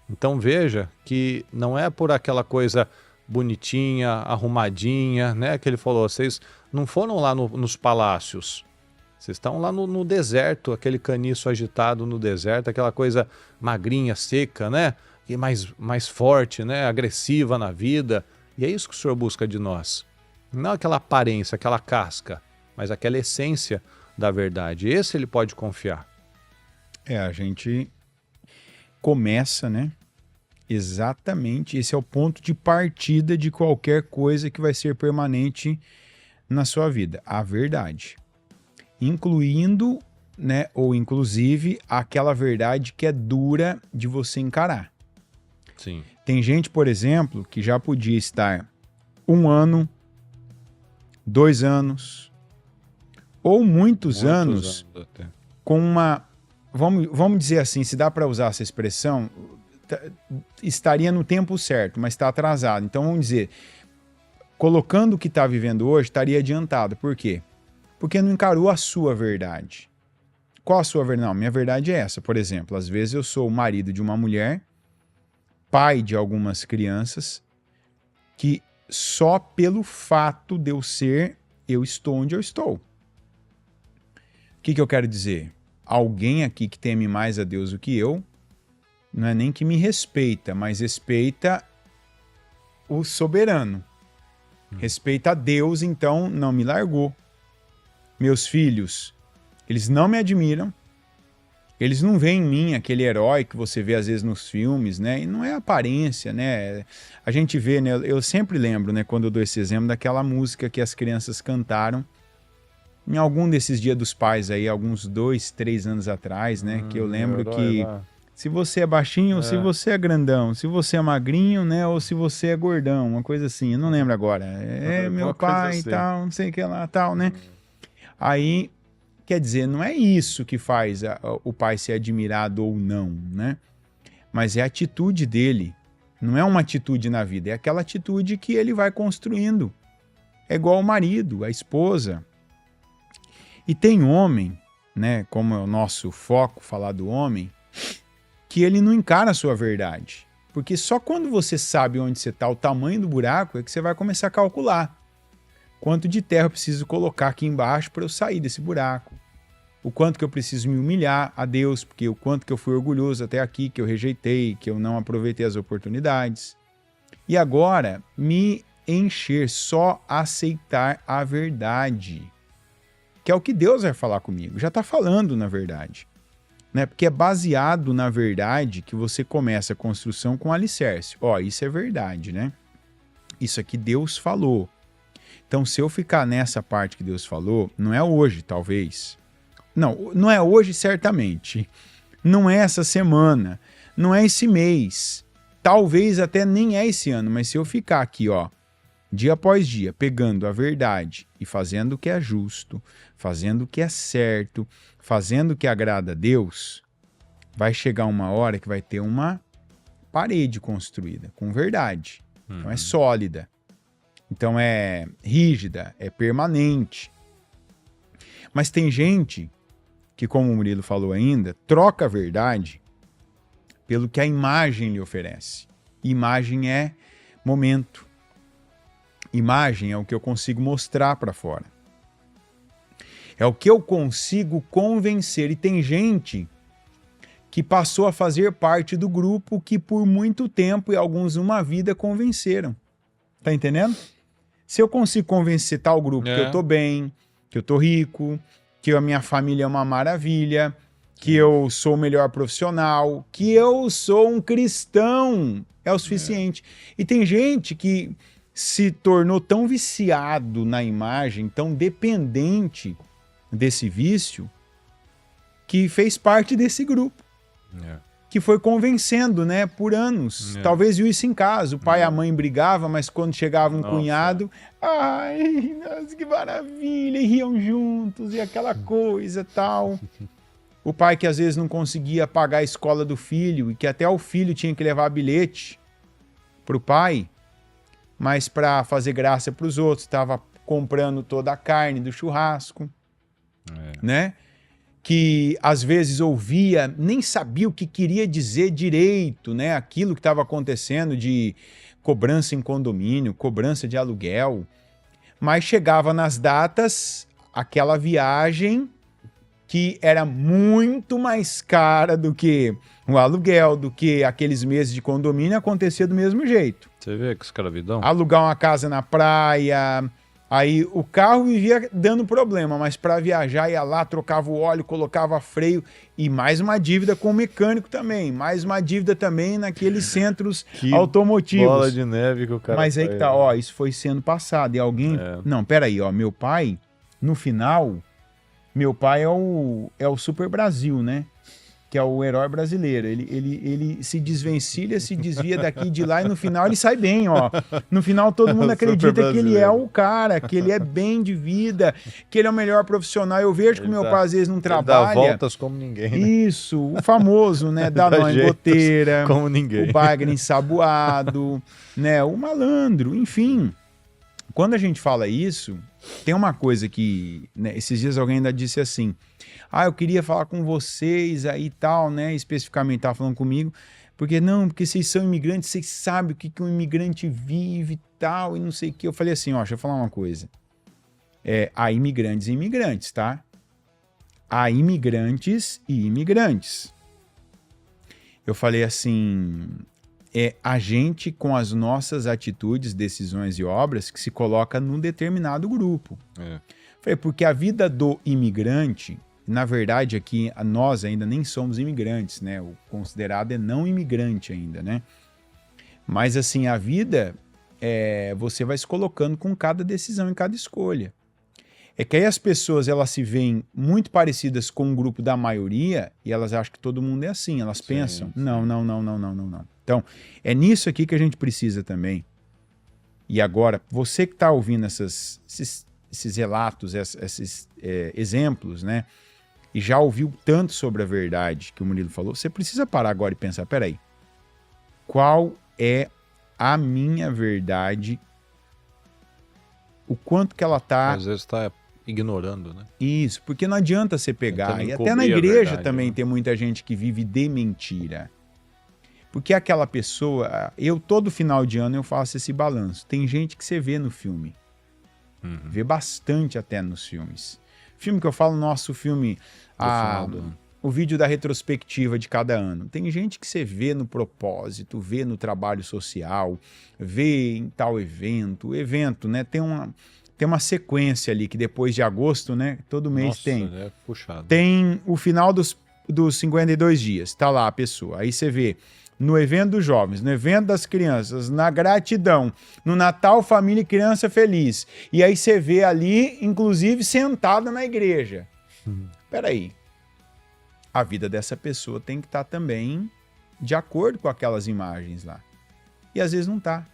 Então veja que não é por aquela coisa bonitinha, arrumadinha, né? Que ele falou, vocês não foram lá nos palácios, vocês estão lá no deserto, aquele caniço agitado no deserto, aquela coisa magrinha, seca, né? E mais forte, né? Agressiva na vida. E é isso que o Senhor busca de nós. Não aquela aparência, aquela casca, mas aquela essência da verdade. Esse ele pode confiar. A gente começa, né? Exatamente, esse é o ponto de partida de qualquer coisa que vai ser permanente na sua vida, a verdade. Incluindo, né, ou inclusive aquela verdade que é dura de você encarar. Sim. Tem gente, por exemplo, que já podia estar 1 ano, 2 anos, ou muitos anos até. Com uma... Vamos dizer assim, se dá para usar essa expressão, estaria no tempo certo, mas está atrasado. Então vamos dizer, colocando o que está vivendo hoje, estaria adiantado. Por quê? Porque não encarou a sua verdade. Qual a sua verdade? Não, minha verdade é essa. Por exemplo, às vezes eu sou o marido de uma mulher, pai de algumas crianças, que só pelo fato de eu ser, eu estou onde eu estou. O que eu quero dizer? Alguém aqui que teme mais a Deus do que eu, não é nem que me respeita, mas respeita o soberano. Respeita a Deus, então não me largou. Meus filhos, eles não me admiram, eles não veem em mim aquele herói que você vê às vezes nos filmes, né? E não é aparência, né? A gente vê, né? Eu sempre lembro, né, quando eu dou esse exemplo, daquela música que as crianças cantaram em algum desses Dia dos Pais aí, alguns 2, 3 anos atrás, né? Que eu lembro que se você é baixinho ou se você é grandão, se você é magrinho, né? Ou se você é gordão, uma coisa assim, eu não lembro agora. Meu pai e tal, não sei o que lá, tal, né? Aí, quer dizer, não é isso que faz o pai ser admirado ou não, né? Mas é a atitude dele. Não é uma atitude na vida, é aquela atitude que ele vai construindo. É igual o marido, a esposa. E tem homem, né? Como é o nosso foco falar do homem, que ele não encara a sua verdade. Porque só quando você sabe onde você está, o tamanho do buraco, é que você vai começar a calcular. Quanto de terra eu preciso colocar aqui embaixo para eu sair desse buraco? O quanto que eu preciso me humilhar a Deus, porque o quanto que eu fui orgulhoso até aqui, que eu rejeitei, que eu não aproveitei as oportunidades. E agora, me encher, só aceitar a verdade. Que é o que Deus vai falar comigo. Já está falando, na verdade. Né? Porque é baseado na verdade que você começa a construção com alicerce. Ó, isso é verdade, né? Isso aqui Deus falou. Então, se eu ficar nessa parte que Deus falou, não é hoje, talvez. não é hoje certamente, não é essa semana, não é esse mês, talvez até nem é esse ano, mas se eu ficar aqui, ó, dia após dia, pegando a verdade e fazendo o que é justo, fazendo o que é certo, fazendo o que agrada a Deus, vai chegar uma hora que vai ter uma parede construída com verdade. Então é sólida. Então é rígida, é permanente. Mas tem gente que, como o Murilo falou ainda, troca a verdade pelo que a imagem lhe oferece. Imagem é momento. Imagem é o que eu consigo mostrar para fora. É o que eu consigo convencer. E tem gente que passou a fazer parte do grupo que por muito tempo e alguns uma vida convenceram. Tá entendendo? Se eu consigo convencer tal grupo que eu tô bem, que eu tô rico, que a minha família é uma maravilha, que eu sou o melhor profissional, que eu sou um cristão, é o suficiente. E tem gente que se tornou tão viciado na imagem, tão dependente desse vício, que fez parte desse grupo. Que foi convencendo, né, por anos. Talvez viu isso em casa. O pai e a mãe brigavam, mas quando chegava um cunhado, ai, nossa, que maravilha, e riam juntos, e aquela coisa tal. O pai que às vezes não conseguia pagar a escola do filho, e que até o filho tinha que levar bilhete pro pai, mas para fazer graça para os outros, estava comprando toda a carne do churrasco, né? Que às vezes ouvia, nem sabia o que queria dizer direito, né? Aquilo que estava acontecendo de cobrança em condomínio, cobrança de aluguel, mas chegava nas datas, aquela viagem que era muito mais cara do que o aluguel, do que aqueles meses de condomínio, acontecia do mesmo jeito. Você vê que escravidão? Alugar uma casa na praia. Aí o carro vivia dando problema, mas para viajar ia lá, trocava o óleo, colocava freio e mais uma dívida com o mecânico também, mais uma dívida também naqueles centros automotivos. Bola de neve que o cara. Mas aí que tá, ó, isso foi sendo passado e alguém... Não, peraí, ó, meu pai, no final, meu pai é o Super Brasil, né? Que é o herói brasileiro. Ele se desvencilha, se desvia daqui e de lá e no final ele sai bem, ó. No final todo mundo acredita que ele é o cara, que ele é bem de vida, que ele é o melhor profissional. Eu vejo que o meu pai às vezes não trabalha. Dá voltas como ninguém, né? Isso, o famoso, né? Da nó em goteira, como ninguém. O bagre ensaboado, né? O malandro, enfim. Quando a gente fala isso, tem uma coisa que, né, esses dias alguém ainda disse assim, eu queria falar com vocês aí e tal, né, especificamente estava falando comigo, porque vocês são imigrantes, vocês sabem o que um imigrante vive e tal, e não sei o que. Eu falei assim, deixa eu falar uma coisa, há imigrantes e imigrantes, tá? Há imigrantes e imigrantes. Eu falei assim... É a gente, com as nossas atitudes, decisões e obras, que se coloca num determinado grupo. Falei, porque a vida do imigrante, na verdade aqui nós ainda nem somos imigrantes, né? O considerado é não imigrante ainda, né? Mas assim, a vida, você vai se colocando com cada decisão e cada escolha. É que aí as pessoas, elas se veem muito parecidas com o grupo da maioria e elas acham que todo mundo é assim, elas pensam, sim. Não. Então, é nisso aqui que a gente precisa também. E agora, você que está ouvindo esses relatos, esses exemplos, né? E já ouviu tanto sobre a verdade que o Murilo falou, você precisa parar agora e pensar, peraí, qual é a minha verdade? O quanto que ela está... Às vezes está ignorando, né? Isso, porque não adianta você pegar, e até na igreja verdade, também, né? Tem muita gente que vive de mentira. Porque aquela pessoa, todo final de ano eu faço esse balanço. Tem gente que você vê no filme. Vê bastante até nos filmes. Filme que eu falo, nosso filme, o vídeo da retrospectiva de cada ano. Tem gente que você vê no propósito, vê no trabalho social, vê em tal evento, né? Tem uma sequência ali que depois de agosto, né? Todo mês tem. É puxado. Tem o final dos 52 dias, tá lá a pessoa. Aí você vê no evento dos jovens, no evento das crianças, na gratidão, no Natal, família e criança feliz. E aí você vê ali, inclusive, sentada na igreja. peraí, a vida dessa pessoa tem que estar também de acordo com aquelas imagens lá. E às vezes não tá.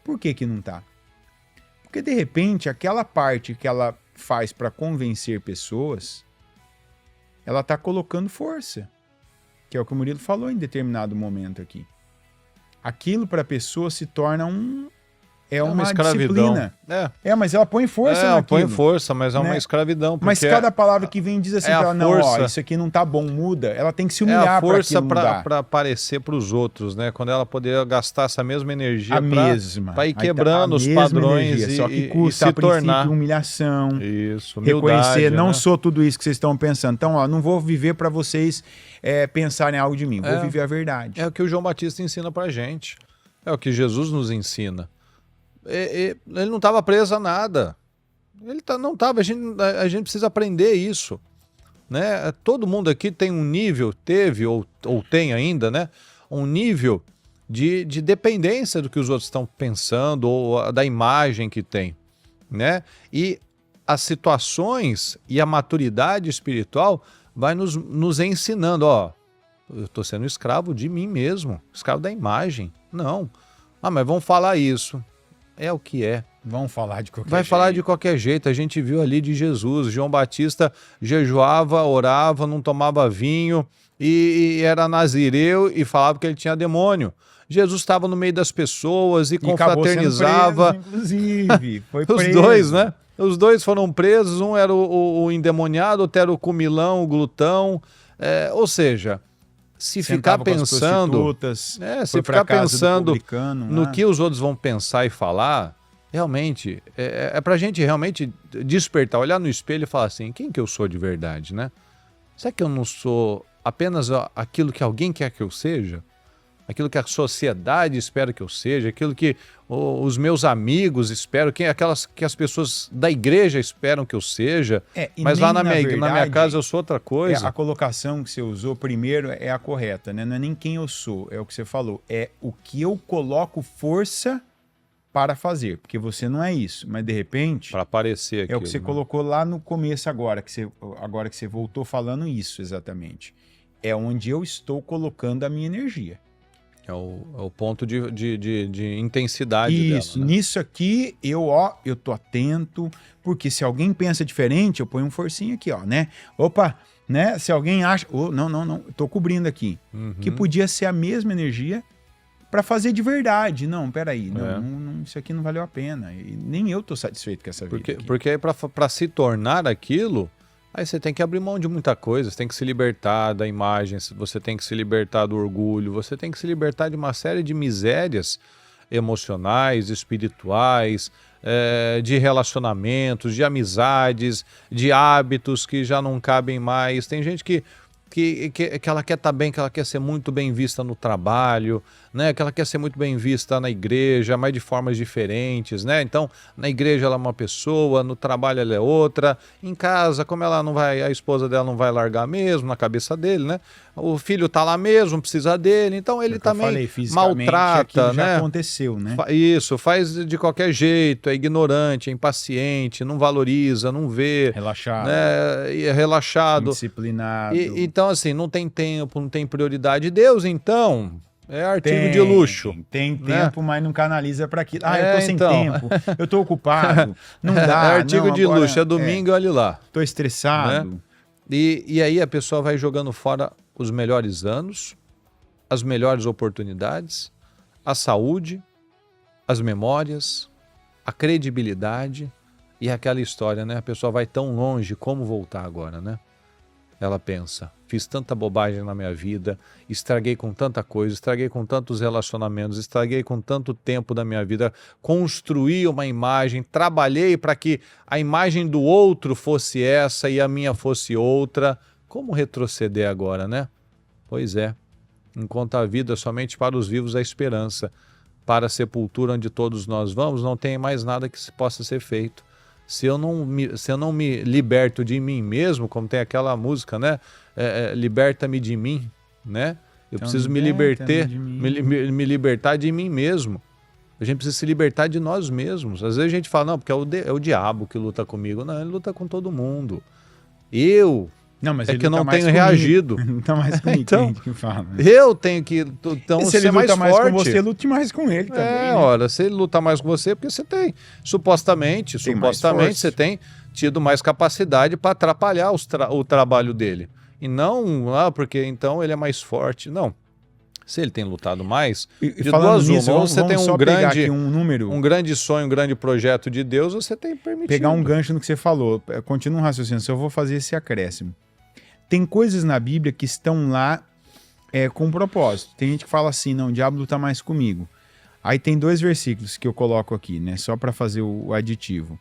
Por que que não tá? Porque de repente aquela parte que ela faz para convencer pessoas, ela tá colocando força. Que é o que o Murilo falou em determinado momento aqui. Aquilo para a pessoa se torna uma escravidão. disciplina. Mas ela põe força naquilo. Põe força, mas é né? uma escravidão. Mas cada palavra que vem diz assim, pra ela, não, ó, isso aqui não tá bom, muda. Ela tem que se humilhar para aquilo mudar. É a força para aparecer para os outros, né? Quando ela poderia gastar essa mesma energia para ir quebrando os padrões só que custa e se tornar humilhação. Isso, humildade, reconhecer, não né? sou tudo isso que vocês estão pensando. Então, ó, não vou viver para vocês pensarem algo de mim, vou viver a verdade. É o que o João Batista ensina pra gente. É o que Jesus nos ensina. Ele não estava preso a nada. Não estava. A gente precisa aprender isso, né? Todo mundo aqui tem um nível, teve ou tem ainda, né? Um nível de dependência do que os outros estão pensando ou da imagem que tem, né? E as situações e a maturidade espiritual vai nos ensinando, ó, eu estou sendo escravo de mim mesmo, escravo da imagem. Não. Mas vamos falar isso. É o que é. Vão falar de qualquer jeito. Vai falar de qualquer jeito. A gente viu ali de Jesus. João Batista jejuava, orava, não tomava vinho e era nazireu e falava que ele tinha demônio. Jesus estava no meio das pessoas e confraternizava. Preso, inclusive. Foi preso. Os dois, né? Os dois foram presos. Um era o endemoniado, outro era o comilão, o glutão. Ou seja... Se ficar pensando, se ficar pensando no que os outros vão pensar e falar, realmente, é pra gente realmente despertar, olhar no espelho e falar assim, quem que eu sou de verdade, né? Será que eu não sou apenas aquilo que alguém quer que eu seja? Aquilo que a sociedade espera que eu seja, aquilo que os meus amigos esperam, aquelas que as pessoas da igreja esperam que eu seja, mas lá na minha casa eu sou outra coisa. A colocação que você usou primeiro é a correta, né? Não é nem quem eu sou, é o que você falou, é o que eu coloco força para fazer, porque você não é isso, mas de repente... Para aparecer aqui. É o que você colocou lá no começo agora que você voltou falando isso exatamente. É onde eu estou colocando a minha energia. É o ponto de intensidade isso, dela, né? Nisso aqui, eu tô atento, porque se alguém pensa diferente, eu ponho um forcinho aqui, ó, né? Opa, né? Se alguém acha... não, tô cobrindo aqui. Que podia ser a mesma energia para fazer de verdade. Não, peraí, não, isso aqui não valeu a pena. E nem eu tô satisfeito com essa vida aqui. Porque aí para se tornar aquilo... Aí você tem que abrir mão de muita coisa, você tem que se libertar da imagem, você tem que se libertar do orgulho, você tem que se libertar de uma série de misérias emocionais, espirituais, de relacionamentos, de amizades, de hábitos que já não cabem mais. Tem gente que ela quer estar bem, que ela quer ser muito bem vista no trabalho, né? Que ela quer ser muito bem vista na igreja, mas de formas diferentes, né? Então, na igreja ela é uma pessoa, no trabalho ela é outra, em casa, como ela não vai, a esposa dela não vai largar mesmo na cabeça dele, né? O filho tá lá mesmo, precisa dele, então ele também maltrata, né? Já aconteceu, né? Isso, faz de qualquer jeito, é ignorante, é impaciente, não valoriza, não vê. Relaxado. Né? É relaxado. Disciplinado. Então, assim, não tem tempo, não tem prioridade. Deus, então, é artigo de luxo. Tem né? tempo, mas não canaliza para aquilo. Eu tô sem tempo, eu tô ocupado, não dá. É artigo de luxo, é domingo, olha lá. Tô estressado. Né? E aí a pessoa vai jogando fora os melhores anos, as melhores oportunidades, a saúde, as memórias, a credibilidade e aquela história, né? A pessoa vai tão longe, como voltar agora, né? Ela pensa, fiz tanta bobagem na minha vida, estraguei com tanta coisa, estraguei com tantos relacionamentos, estraguei com tanto tempo da minha vida, construí uma imagem, trabalhei para que a imagem do outro fosse essa e a minha fosse outra. Como retroceder agora, né? Pois é, enquanto a vida somente para os vivos a esperança, para a sepultura onde todos nós vamos, não tem mais nada que possa ser feito. Se eu não me liberto de mim mesmo, como tem aquela música, né? Liberta-me de mim, né? Eu preciso me libertar de mim mesmo. A gente precisa se libertar de nós mesmos. Às vezes a gente fala, não, porque é o diabo que luta comigo. Não, ele luta com todo mundo. Eu Não, mas É ele que eu luta não mais tenho comigo. reagido. Não tá mais comigo, Então, tem gente que fala. Eu tenho que então, Se ele ser mais luta mais forte. com você, lute mais com ele também, É, né? ora, se ele lutar mais com você, porque você tem, supostamente, Tem mais força. você tem tido mais capacidade para atrapalhar o trabalho dele. E não, porque então ele é mais forte. Não. Se ele tem lutado mais, E de falando duas nisso, uma, ou você tem só um pegar grande, aqui um número, um grande sonho, um grande projeto de Deus, você tem permitido. pegar um gancho no que você falou. Continua um raciocínio, só vou fazer esse acréscimo. Tem coisas na Bíblia que estão lá com um propósito. Tem gente que fala assim, não, o diabo luta mais comigo. Aí tem 2 versículos que eu coloco aqui, né? Só para fazer o aditivo.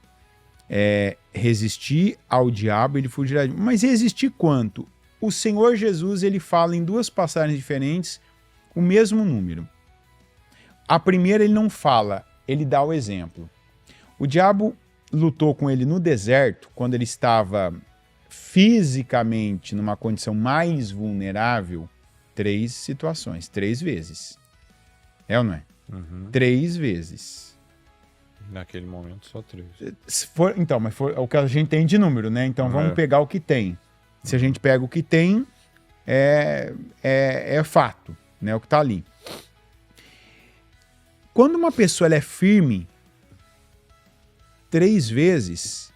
Resistir ao diabo, ele fugirá de mim. Mas resistir quanto? O Senhor Jesus, ele fala em 2 passagens diferentes o mesmo número. A primeira ele não fala, ele dá o exemplo. O diabo lutou com ele no deserto, quando ele estava fisicamente numa condição mais vulnerável, 3 situações, 3 vezes. É ou não é? 3 vezes. Naquele momento, só 3. Então, mas foi o que a gente tem de número, né? Então vamos pegar o que tem. Se a gente pega o que tem, é fato, né? O que está ali. Quando uma pessoa ela é firme 3 vezes,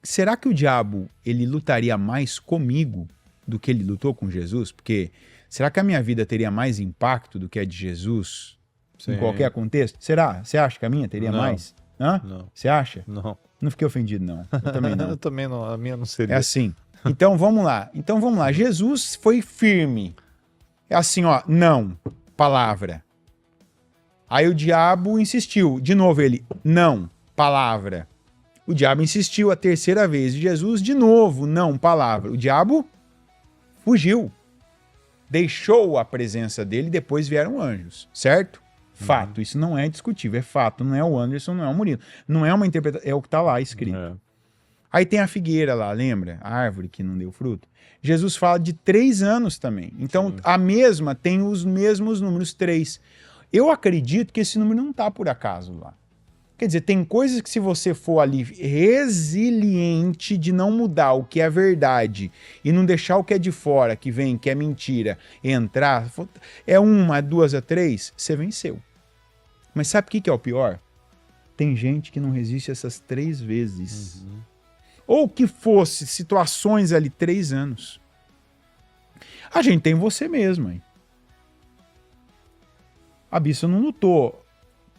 será que o diabo ele lutaria mais comigo do que ele lutou com Jesus? Porque será que a minha vida teria mais impacto do que a de Jesus em qualquer contexto? Será? Você acha que a minha teria mais? Hã? Não. Você acha? Não. Não fiquei ofendido, não. Eu também não. Eu também não, a minha não seria. É assim. Então vamos lá. Jesus foi firme. É assim, ó, não, palavra. Aí o diabo insistiu. De novo ele, não, palavra. O diabo insistiu a 3ª vez. Jesus, de novo, não, palavra. O diabo fugiu. Deixou a presença dele e depois vieram anjos, certo? Fato, isso não é discutível, é fato, não é o Anderson, não é o Murilo. Não é uma interpretação, é o que está lá escrito. Aí tem a figueira lá, lembra? A árvore que não deu fruto. Jesus fala de 3 anos também. Então, a mesma tem os mesmos números, 3. Eu acredito que esse número não está por acaso lá. Quer dizer, tem coisas que se você for ali resiliente de não mudar o que é verdade e não deixar o que é de fora, que vem, que é mentira, entrar, é 1, 2, 3, você venceu. Mas sabe o que é o pior? Tem gente que não resiste essas 3 vezes. Ou que fosse situações ali 3 anos. A gente tem você mesmo, hein? A Bissa não lutou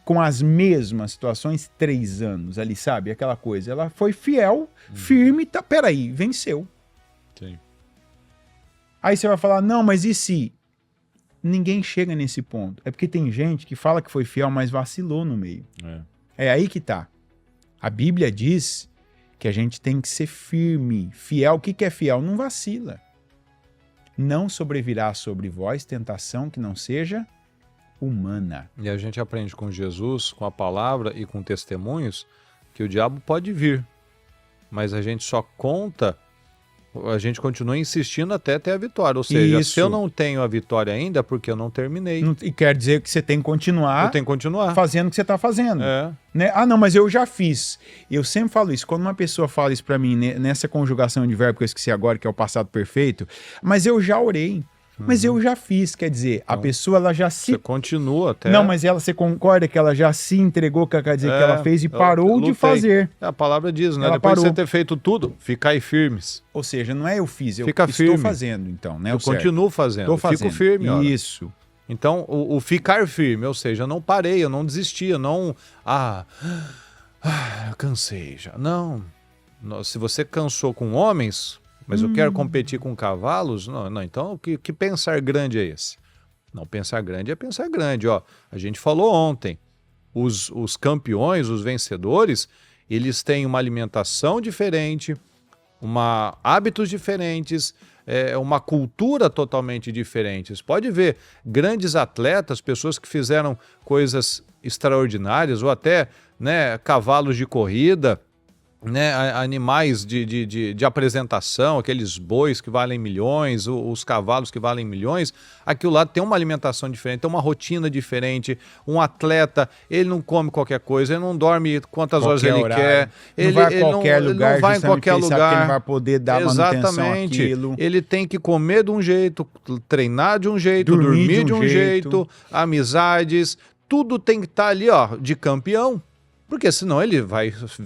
com as mesmas situações 3 anos ali, sabe? Aquela coisa. Ela foi fiel, firme, tá, peraí, venceu. Sim. Aí você vai falar, não, mas e se? Ninguém chega nesse ponto. É porque tem gente que fala que foi fiel, mas vacilou no meio. É aí que tá. A Bíblia diz que a gente tem que ser firme, fiel. O que é fiel? Não vacila. Não sobrevirá sobre vós tentação que não seja humana. E a gente aprende com Jesus, com a palavra e com testemunhos, que o diabo pode vir, mas a gente só conta, a gente continua insistindo até ter a vitória. Ou seja, se eu não tenho a vitória ainda, é porque eu não terminei. E quer dizer que você tem que continuar, eu tenho que continuar fazendo o que você está fazendo. Né? Ah, não, mas eu já fiz. Eu sempre falo isso. Quando uma pessoa fala isso para mim, nessa conjugação de verbo que eu esqueci agora, que é o passado perfeito, mas eu já orei. Mas eu já fiz, quer dizer, a pessoa ela já se... Você continua até... Não, mas você concorda que ela já se entregou, quer dizer, que ela fez e parou de fazer. A palavra diz, né? Ela Depois parou. de você ter feito tudo, ficai firmes. Ou seja, não é eu fiz, eu Fica estou firme. fazendo, então, né? Eu continuo fazendo, fico firme. Ora. Isso. Então, o ficar firme, ou seja, eu não parei, eu não desisti, eu não... eu cansei já. Não. Se você cansou com homens... Mas eu quero competir com cavalos? Não, então que pensar grande é esse? Não, pensar grande é pensar grande. Ó, a gente falou ontem, os campeões, os vencedores, eles têm uma alimentação diferente, hábitos diferentes, uma cultura totalmente diferente. Você pode ver grandes atletas, pessoas que fizeram coisas extraordinárias, ou até, né, cavalos de corrida, né, animais de apresentação, aqueles bois que valem milhões, os cavalos que valem milhões, aquilo lá tem uma alimentação diferente, tem uma rotina diferente. Um atleta, ele não come qualquer coisa, ele não dorme quantas horas ele quer, ele vai em qualquer lugar, não vai em qualquer lugar, sabe que ele vai poder dar manutenção àquilo. Ele tem que comer de um jeito, treinar de um jeito, dormir de um jeito, amizades, tudo tem que estar ali, ó, de campeão. Porque senão ele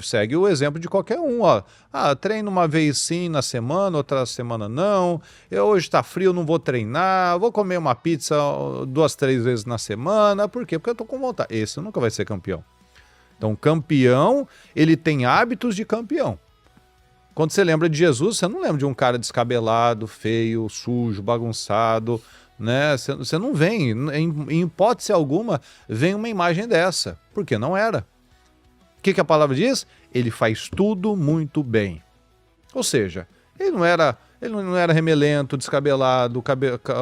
segue o exemplo de qualquer um, ó. Ah, treino uma vez sim na semana, outra semana não. Hoje tá frio, não vou treinar. Vou comer uma pizza 2, 3 vezes na semana. Por quê? Porque eu tô com vontade. Esse nunca vai ser campeão. Então, campeão, ele tem hábitos de campeão. Quando você lembra de Jesus, você não lembra de um cara descabelado, feio, sujo, bagunçado, né? Você não vem, em hipótese alguma, vem uma imagem dessa. Porque não era. O que a palavra diz? Ele faz tudo muito bem. Ou seja, ele não era remelento, descabelado,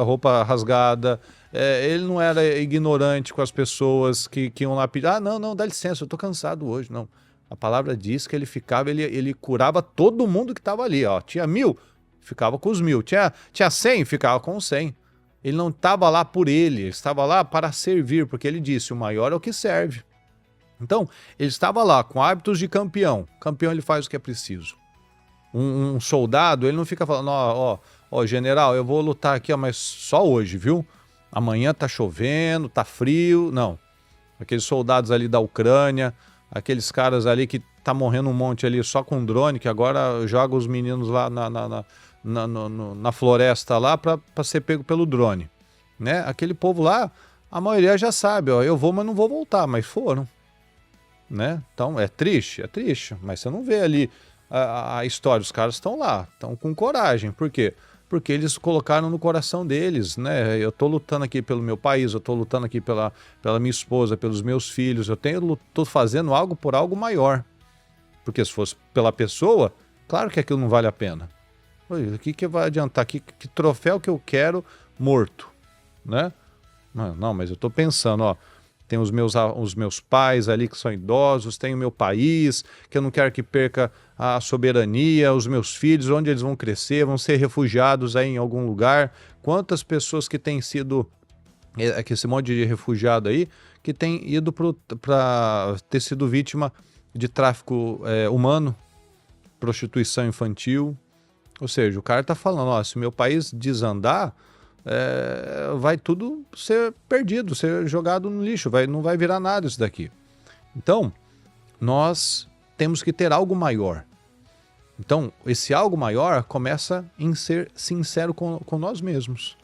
roupa rasgada, ele não era ignorante com as pessoas que iam lá pedir, não, dá licença, eu estou cansado hoje. Não. A palavra diz que ele curava todo mundo que estava ali. Ó. Tinha 1000, ficava com os 1000. Tinha 100, ficava com os 100. Ele não estava lá por ele estava lá para servir, porque ele disse, o maior é o que serve. Então, ele estava lá com hábitos de campeão. Campeão, ele faz o que é preciso. Um soldado, ele não fica falando, ó, general, eu vou lutar aqui, ó, mas só hoje, viu? Amanhã tá chovendo, tá frio. Não. Aqueles soldados ali da Ucrânia, aqueles caras ali que tá morrendo um monte ali só com drone, que agora joga os meninos lá na floresta lá para ser pego pelo drone. Né? Aquele povo lá, a maioria já sabe, ó, eu vou, mas não vou voltar, mas foram. Né? Então é triste, mas você não vê ali a história, os caras estão lá, estão com coragem, por quê? Porque eles colocaram no coração deles, né? Eu estou lutando aqui pelo meu país, eu estou lutando aqui pela minha esposa, pelos meus filhos, estou fazendo algo por algo maior, porque se fosse pela pessoa, claro que aquilo não vale a pena. O que vai adiantar? Que troféu que eu quero morto, né? Não, mas eu estou pensando, ó, tem os meus pais ali que são idosos, tem o meu país, que eu não quero que perca a soberania, os meus filhos, onde eles vão crescer, vão ser refugiados aí em algum lugar. Quantas pessoas que têm sido, que esse monte de refugiado aí, que tem ido para ter sido vítima de tráfico humano, prostituição infantil. Ou seja, o cara tá falando, ó, se o meu país desandar, vai tudo ser perdido, ser jogado no lixo, não vai virar nada isso daqui. Então, nós temos que ter algo maior. Então, esse algo maior começa em ser sincero com nós mesmos.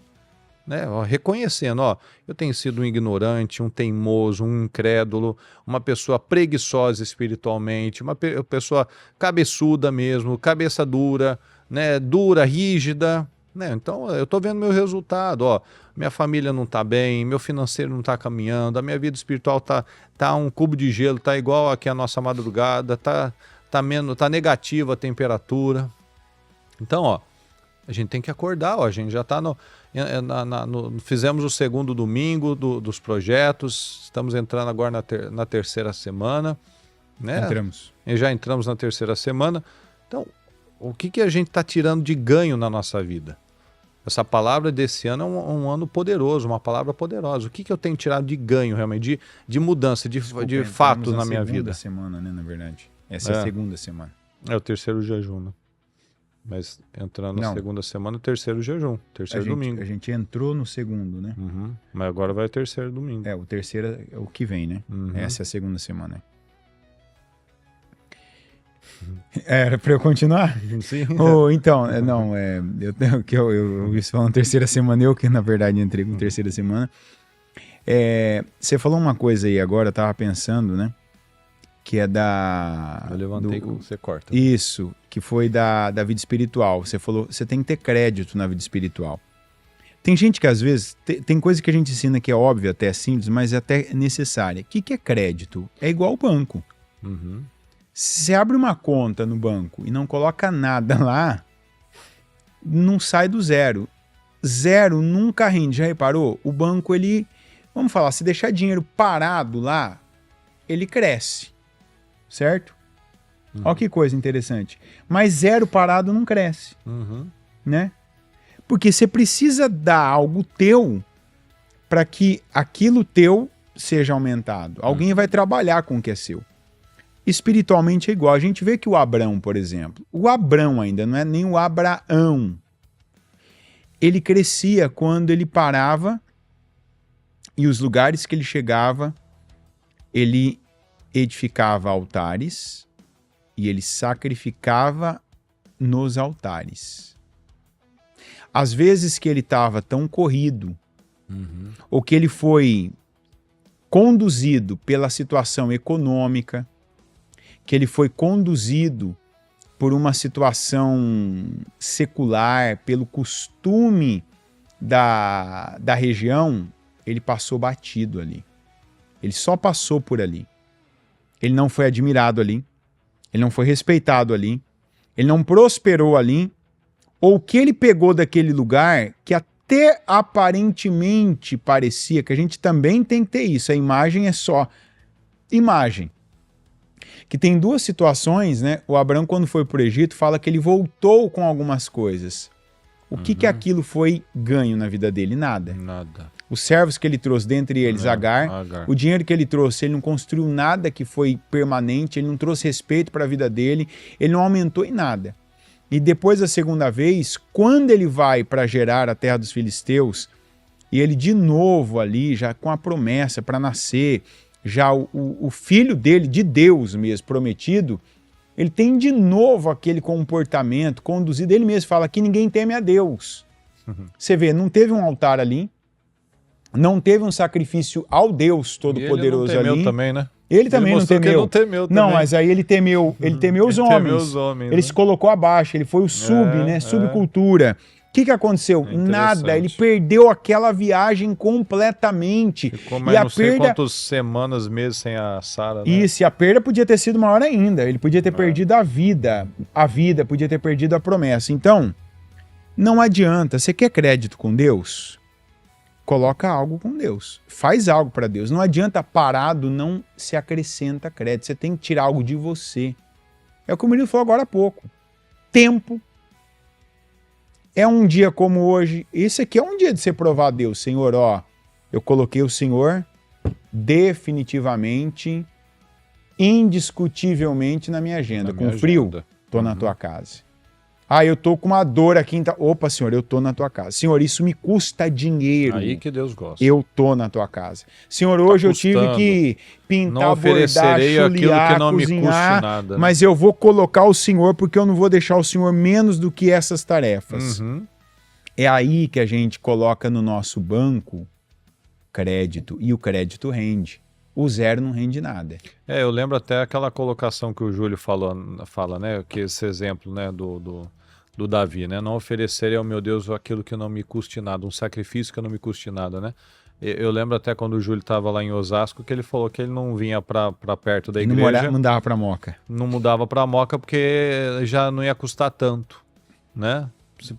Né? Ó, reconhecendo, ó, eu tenho sido um ignorante, um teimoso, um incrédulo, uma pessoa preguiçosa espiritualmente, uma pessoa cabeçuda mesmo, cabeça dura, né? Dura, rígida. Né? Então, eu estou vendo meu resultado, ó, minha família não está bem, meu financeiro não está caminhando, a minha vida espiritual tá um cubo de gelo, tá igual aqui a nossa madrugada, tá negativa a temperatura. Então, ó, a gente tem que acordar, ó, a gente já está fizemos o segundo domingo dos projetos, estamos entrando agora na terceira semana, né? Já entramos na terceira semana. Então, o que a gente está tirando de ganho na nossa vida? Essa palavra desse ano é um ano poderoso, uma palavra poderosa. O que eu tenho tirado de ganho, realmente, de mudança, de fatos na minha vida? Segunda semana, né, na verdade. Essa é a segunda semana. É o terceiro jejum, né? Mas entrando na segunda semana, o terceiro jejum, terceiro domingo. A gente entrou no segundo, né? Uhum. Mas agora vai o terceiro domingo. O terceiro é o que vem, né? Uhum. Essa é a segunda semana. Era para eu continuar? Sim. Então, eu vi você falando terceira semana, eu que na verdade entrei com terceira semana. Você falou uma coisa aí agora, eu tava pensando, né? Que é da... Eu levantei que você corta. Isso, que foi da vida espiritual. Você falou, você tem que ter crédito na vida espiritual. Tem gente que às vezes, tem coisa que a gente ensina que é óbvia, até simples, mas é até necessária. O que é crédito? É igual ao banco. Uhum. Se você abre uma conta no banco e não coloca nada lá, não sai do zero. Zero nunca rende. Já reparou? O banco, ele... Vamos falar, se deixar dinheiro parado lá, ele cresce. Certo? Olha que coisa interessante. Mas 0 parado não cresce, né? Porque você precisa dar algo teu para que aquilo teu seja aumentado. Alguém vai trabalhar com o que é seu. Espiritualmente é igual. A gente vê que o Abrão, por exemplo, o Abrão ainda não é nem o Abraão. Ele crescia quando ele parava e os lugares que ele chegava, ele edificava altares e ele sacrificava nos altares. Às vezes que ele estava tão corrido, ou que ele foi conduzido pela situação econômica, que ele foi conduzido por uma situação secular, pelo costume da região, ele passou batido ali. Ele só passou por ali. Ele não foi admirado ali. Ele não foi respeitado ali. Ele não prosperou ali. Ou o que ele pegou daquele lugar, que até aparentemente parecia, que a gente também tem que ter isso, a imagem é só imagem. Que tem duas situações, né? O Abraão, quando foi para o Egito, fala que ele voltou com algumas coisas. O que aquilo foi ganho na vida dele? Nada. Os servos que ele trouxe, dentre eles Agar, o dinheiro que ele trouxe, ele não construiu nada que foi permanente, ele não trouxe respeito para a vida dele, ele não aumentou em nada. E depois da segunda vez, quando ele vai para Gerar, a terra dos filisteus, e ele de novo ali, já com a promessa para nascer, já o filho dele, de Deus mesmo, prometido, ele tem de novo aquele comportamento conduzido. Ele mesmo fala que ninguém teme a Deus. Você vê, não teve um altar ali, não teve um sacrifício ao Deus Todo-Poderoso ali. Ele não temeu também, né? Ele também não temeu. Ele não temeu também. Não, mas aí ele temeu os homens. Ele né? se colocou abaixo, ele foi o subcultura. O que aconteceu? Nada, ele perdeu aquela viagem completamente. Ficou mais não sei quantas semanas, meses sem a Sara, né? Isso, e a perda podia ter sido maior ainda. Ele podia ter perdido a vida, podia ter perdido a promessa. Então, não adianta. Você quer crédito com Deus? Coloca algo com Deus. Faz algo para Deus. Não adianta parado, não se acrescenta crédito. Você tem que tirar algo de você. É o que o Murilo falou agora há pouco. Tempo. É um dia como hoje. Esse aqui é um dia de você provar a Deus. Senhor, ó, eu coloquei o Senhor definitivamente, indiscutivelmente na minha agenda. Com frio, tô na tua casa. Ah, eu tô com uma dor aqui. Opa, Senhor, eu tô na tua casa. Senhor, isso me custa dinheiro. Aí que Deus gosta. Eu tô na tua casa. Senhor, hoje eu tive que pintar, bordar, chulear, cozinhar, nada, né? Mas eu vou colocar o Senhor porque eu não vou deixar o Senhor menos do que essas tarefas. É aí que a gente coloca no nosso banco crédito e o crédito rende. O 0 não rende nada. Eu lembro até aquela colocação que o Júlio fala, né? Que esse exemplo, né, do Davi, né? Não oferecerei ao meu Deus aquilo que não me custe nada, um sacrifício que não me custe nada, né? Eu lembro até quando o Júlio estava lá em Osasco que ele falou que ele não vinha para perto da igreja. Não mudava para Moca. Não mudava para Moca porque já não ia custar tanto, né?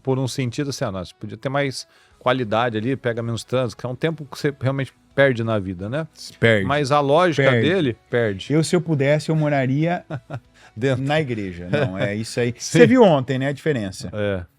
Por um sentido assim, nossa, podia ter mais qualidade ali, pega menos trânsito, que é um tempo que você realmente perde na vida, né? Perde. Mas a lógica dele, perde. Se eu pudesse, eu moraria na igreja. Não, é isso aí. Você viu ontem, né, a diferença?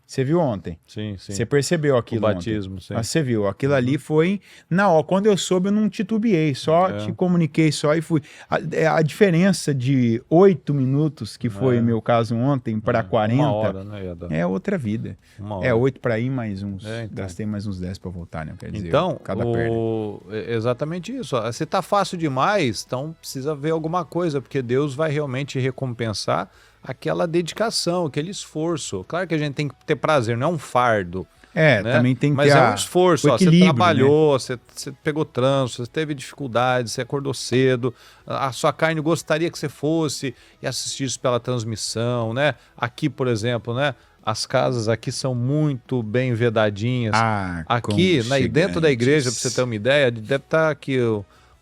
Você viu ontem? Sim. Você percebeu aquilo ontem? O batismo, sim. Você viu, aquilo ali foi... Não, quando eu soube, eu não titubeei, só te comuniquei só e fui. A diferença de 8 minutos, que foi o meu caso ontem, para 40, uma hora, né, é outra vida. 8 para ir, mais uns... Gastei mais uns 10 para voltar, né? Quer dizer, então, cada perna. Exatamente isso. Se tá fácil demais, então precisa ver alguma coisa, porque Deus vai realmente recompensar aquela dedicação, aquele esforço. Claro que a gente tem que ter prazer, não é um fardo. Né? Também tem que Mas é um esforço. Você trabalhou, né? você pegou trânsito, você teve dificuldades, você acordou cedo, a sua carne gostaria que você fosse e assistisse pela transmissão, né? Aqui, por exemplo, né? As casas aqui são muito bem vedadinhas. Aqui, dentro da igreja, para você ter uma ideia, deve estar aqui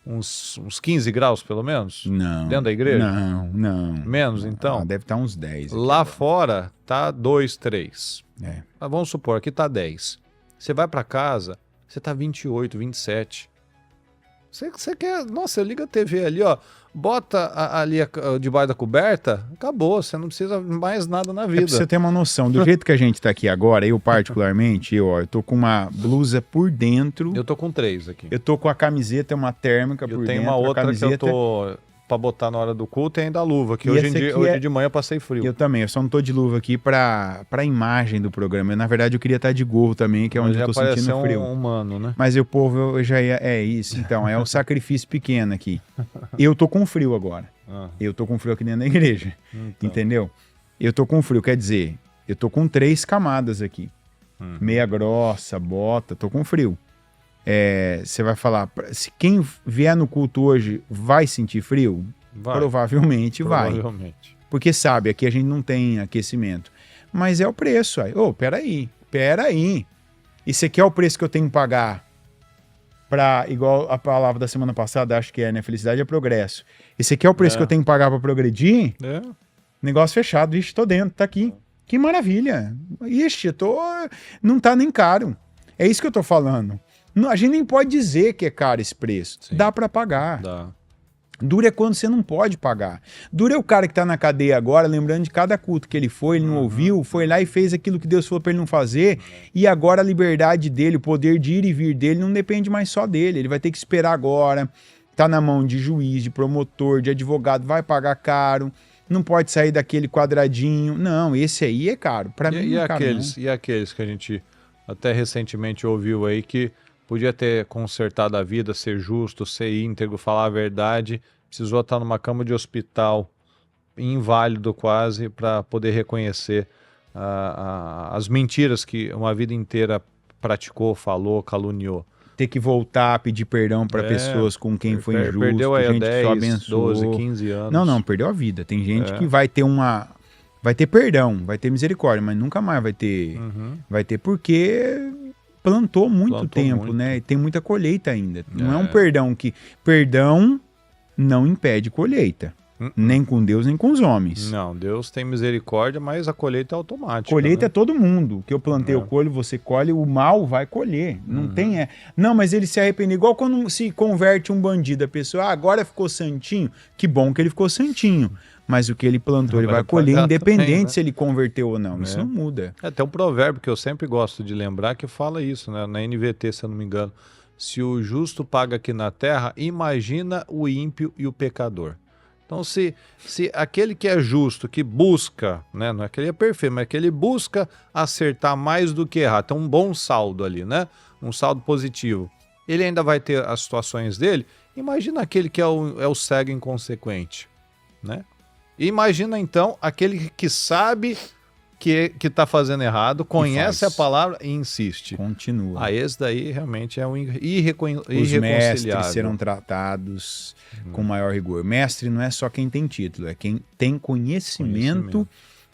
uns 15 graus, pelo menos? Não. Dentro da igreja? Não. Menos, então? Deve estar uns 10. Lá fora, tá 2, 3. Mas vamos supor, aqui tá 10. Você vai para casa, você tá 28, 27. Você quer... Nossa, liga a TV ali, ó. Bota ali debaixo da coberta, acabou. Você não precisa mais nada na vida. Pra você ter uma noção, do jeito que a gente tá aqui agora, eu particularmente, eu tô com uma blusa por dentro. Eu tô com 3 aqui. Eu tô com a camiseta, uma térmica por dentro. Eu tenho uma outra que eu tô pra botar na hora do culto e ainda a luva, que hoje de manhã eu passei frio. Eu também, eu só não tô de luva aqui pra imagem do programa. Na verdade, eu queria estar de gorro também, que é onde eu tô sentindo frio. Um humano, né? Mas o povo eu já ia... É isso, então, é o sacrifício pequeno aqui. Eu tô com frio agora. Eu tô com frio aqui dentro da igreja. Então. Entendeu? Eu tô com frio, quer dizer, eu tô com 3 camadas aqui. Meia grossa, bota, tô com frio. Você vai falar, se quem vier no culto hoje vai sentir frio? Provavelmente vai. Porque sabe, aqui a gente não tem aquecimento. Mas é o preço. Peraí. E você quer o preço que eu tenho que pagar para, igual a palavra da semana passada, acho que né? Felicidade é progresso. E você quer o preço que eu tenho que pagar para progredir? Negócio fechado. Ixi, tô dentro, tá aqui. Que maravilha. Ixi, não tá nem caro. É isso que eu tô falando. A gente nem pode dizer que é caro esse preço. Sim. Dá para pagar. Dá. Duro é quando você não pode pagar. Duro é o cara que tá na cadeia agora, lembrando de cada culto que ele foi, ele não ouviu, foi lá e fez aquilo que Deus falou para ele não fazer, e agora a liberdade dele, o poder de ir e vir dele não depende mais só dele. Ele vai ter que esperar agora, tá na mão de juiz, de promotor, de advogado, vai pagar caro, não pode sair daquele quadradinho. Não, esse aí é caro. Para mim não é caro, não. E aqueles que a gente até recentemente ouviu aí que podia ter consertado a vida, ser justo, ser íntegro, falar a verdade, precisou estar numa cama de hospital, inválido quase, para poder reconhecer as mentiras que uma vida inteira praticou, falou, caluniou. Ter que voltar, pedir perdão para pessoas com quem foi injusto, perdeu aí gente 10, que só abençoou. 12, 15 anos. Não, perdeu a vida. Tem gente que vai ter vai ter perdão, vai ter misericórdia, mas nunca mais vai ter, vai ter porque plantou muito tempo, né? E tem muita colheita ainda. Não é um perdão que... Perdão não impede colheita. Nem com Deus, nem com os homens. Não, Deus tem misericórdia, mas a colheita é automática. Colheita, né? É todo mundo. Que eu plantei, eu colho, você colhe, o mal vai colher. Não tem... Não, mas ele se arrepende. Igual quando se converte um bandido. A pessoa, agora ficou santinho. Que bom que ele ficou santinho. Mas o que ele plantou, ele vai colher, independente também, né? Se ele converteu ou não. Isso não muda. Tem um provérbio que eu sempre gosto de lembrar que fala isso, né? Na NVT, se eu não me engano. Se o justo paga aqui na terra, imagina o ímpio e o pecador. Então, se aquele que é justo, que busca, né? Não é que ele é perfeito, mas que ele busca acertar mais do que errar, tem um bom saldo ali, né? Um saldo positivo. Ele ainda vai ter as situações dele. Imagina aquele que é o cego inconsequente, né? Imagina, então, aquele que sabe que está fazendo errado, conhece a palavra e insiste. Continua. Esse daí realmente é um irreconciliável. Os mestres serão tratados com maior rigor. Mestre não é só quem tem título, é quem tem conhecimento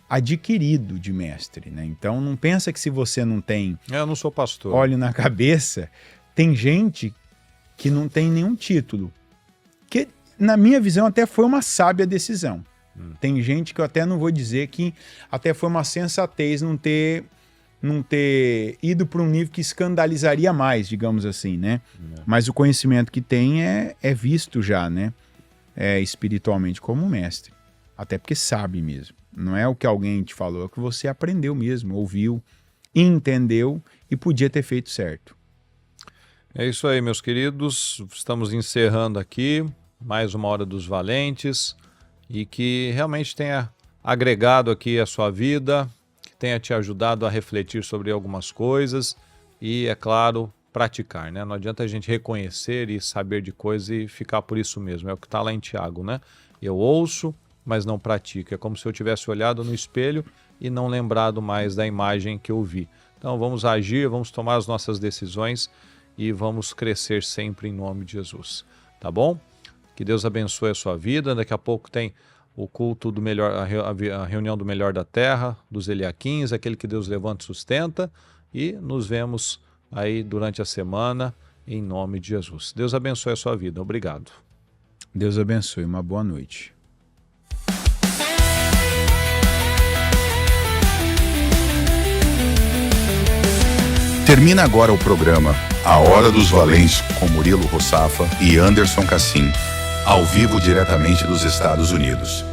adquirido de mestre, né? Então, não pensa que se você não tem... Eu não sou pastor. Óleo na cabeça, tem gente que não tem nenhum título. Que, na minha visão, até foi uma sábia decisão. Tem gente que eu até não vou dizer que até foi uma sensatez não ter ido para um nível que escandalizaria mais, digamos assim, né? Mas o conhecimento que tem é visto já, né? Espiritualmente como mestre. Até porque sabe mesmo. Não é o que alguém te falou, é o que você aprendeu mesmo, ouviu, entendeu e podia ter feito certo. É isso aí, meus queridos. Estamos encerrando aqui mais uma Hora dos Valentes. E que realmente tenha agregado aqui a sua vida, que tenha te ajudado a refletir sobre algumas coisas e, é claro, praticar, né? Não adianta a gente reconhecer e saber de coisas e ficar por isso mesmo. É o que está lá em Tiago, né? Eu ouço, mas não pratico. É como se eu tivesse olhado no espelho e não lembrado mais da imagem que eu vi. Então vamos agir, vamos tomar as nossas decisões e vamos crescer sempre em nome de Jesus. Tá bom? Que Deus abençoe a sua vida. Daqui a pouco tem o culto do melhor, a reunião do melhor da terra, dos Eliaquins, aquele que Deus levanta e sustenta. E nos vemos aí durante a semana, em nome de Jesus. Deus abençoe a sua vida. Obrigado. Deus abençoe. Uma boa noite. Termina agora o programa A Hora dos Valentes com Murilo Rossafa e Anderson Cassim, ao vivo diretamente dos Estados Unidos.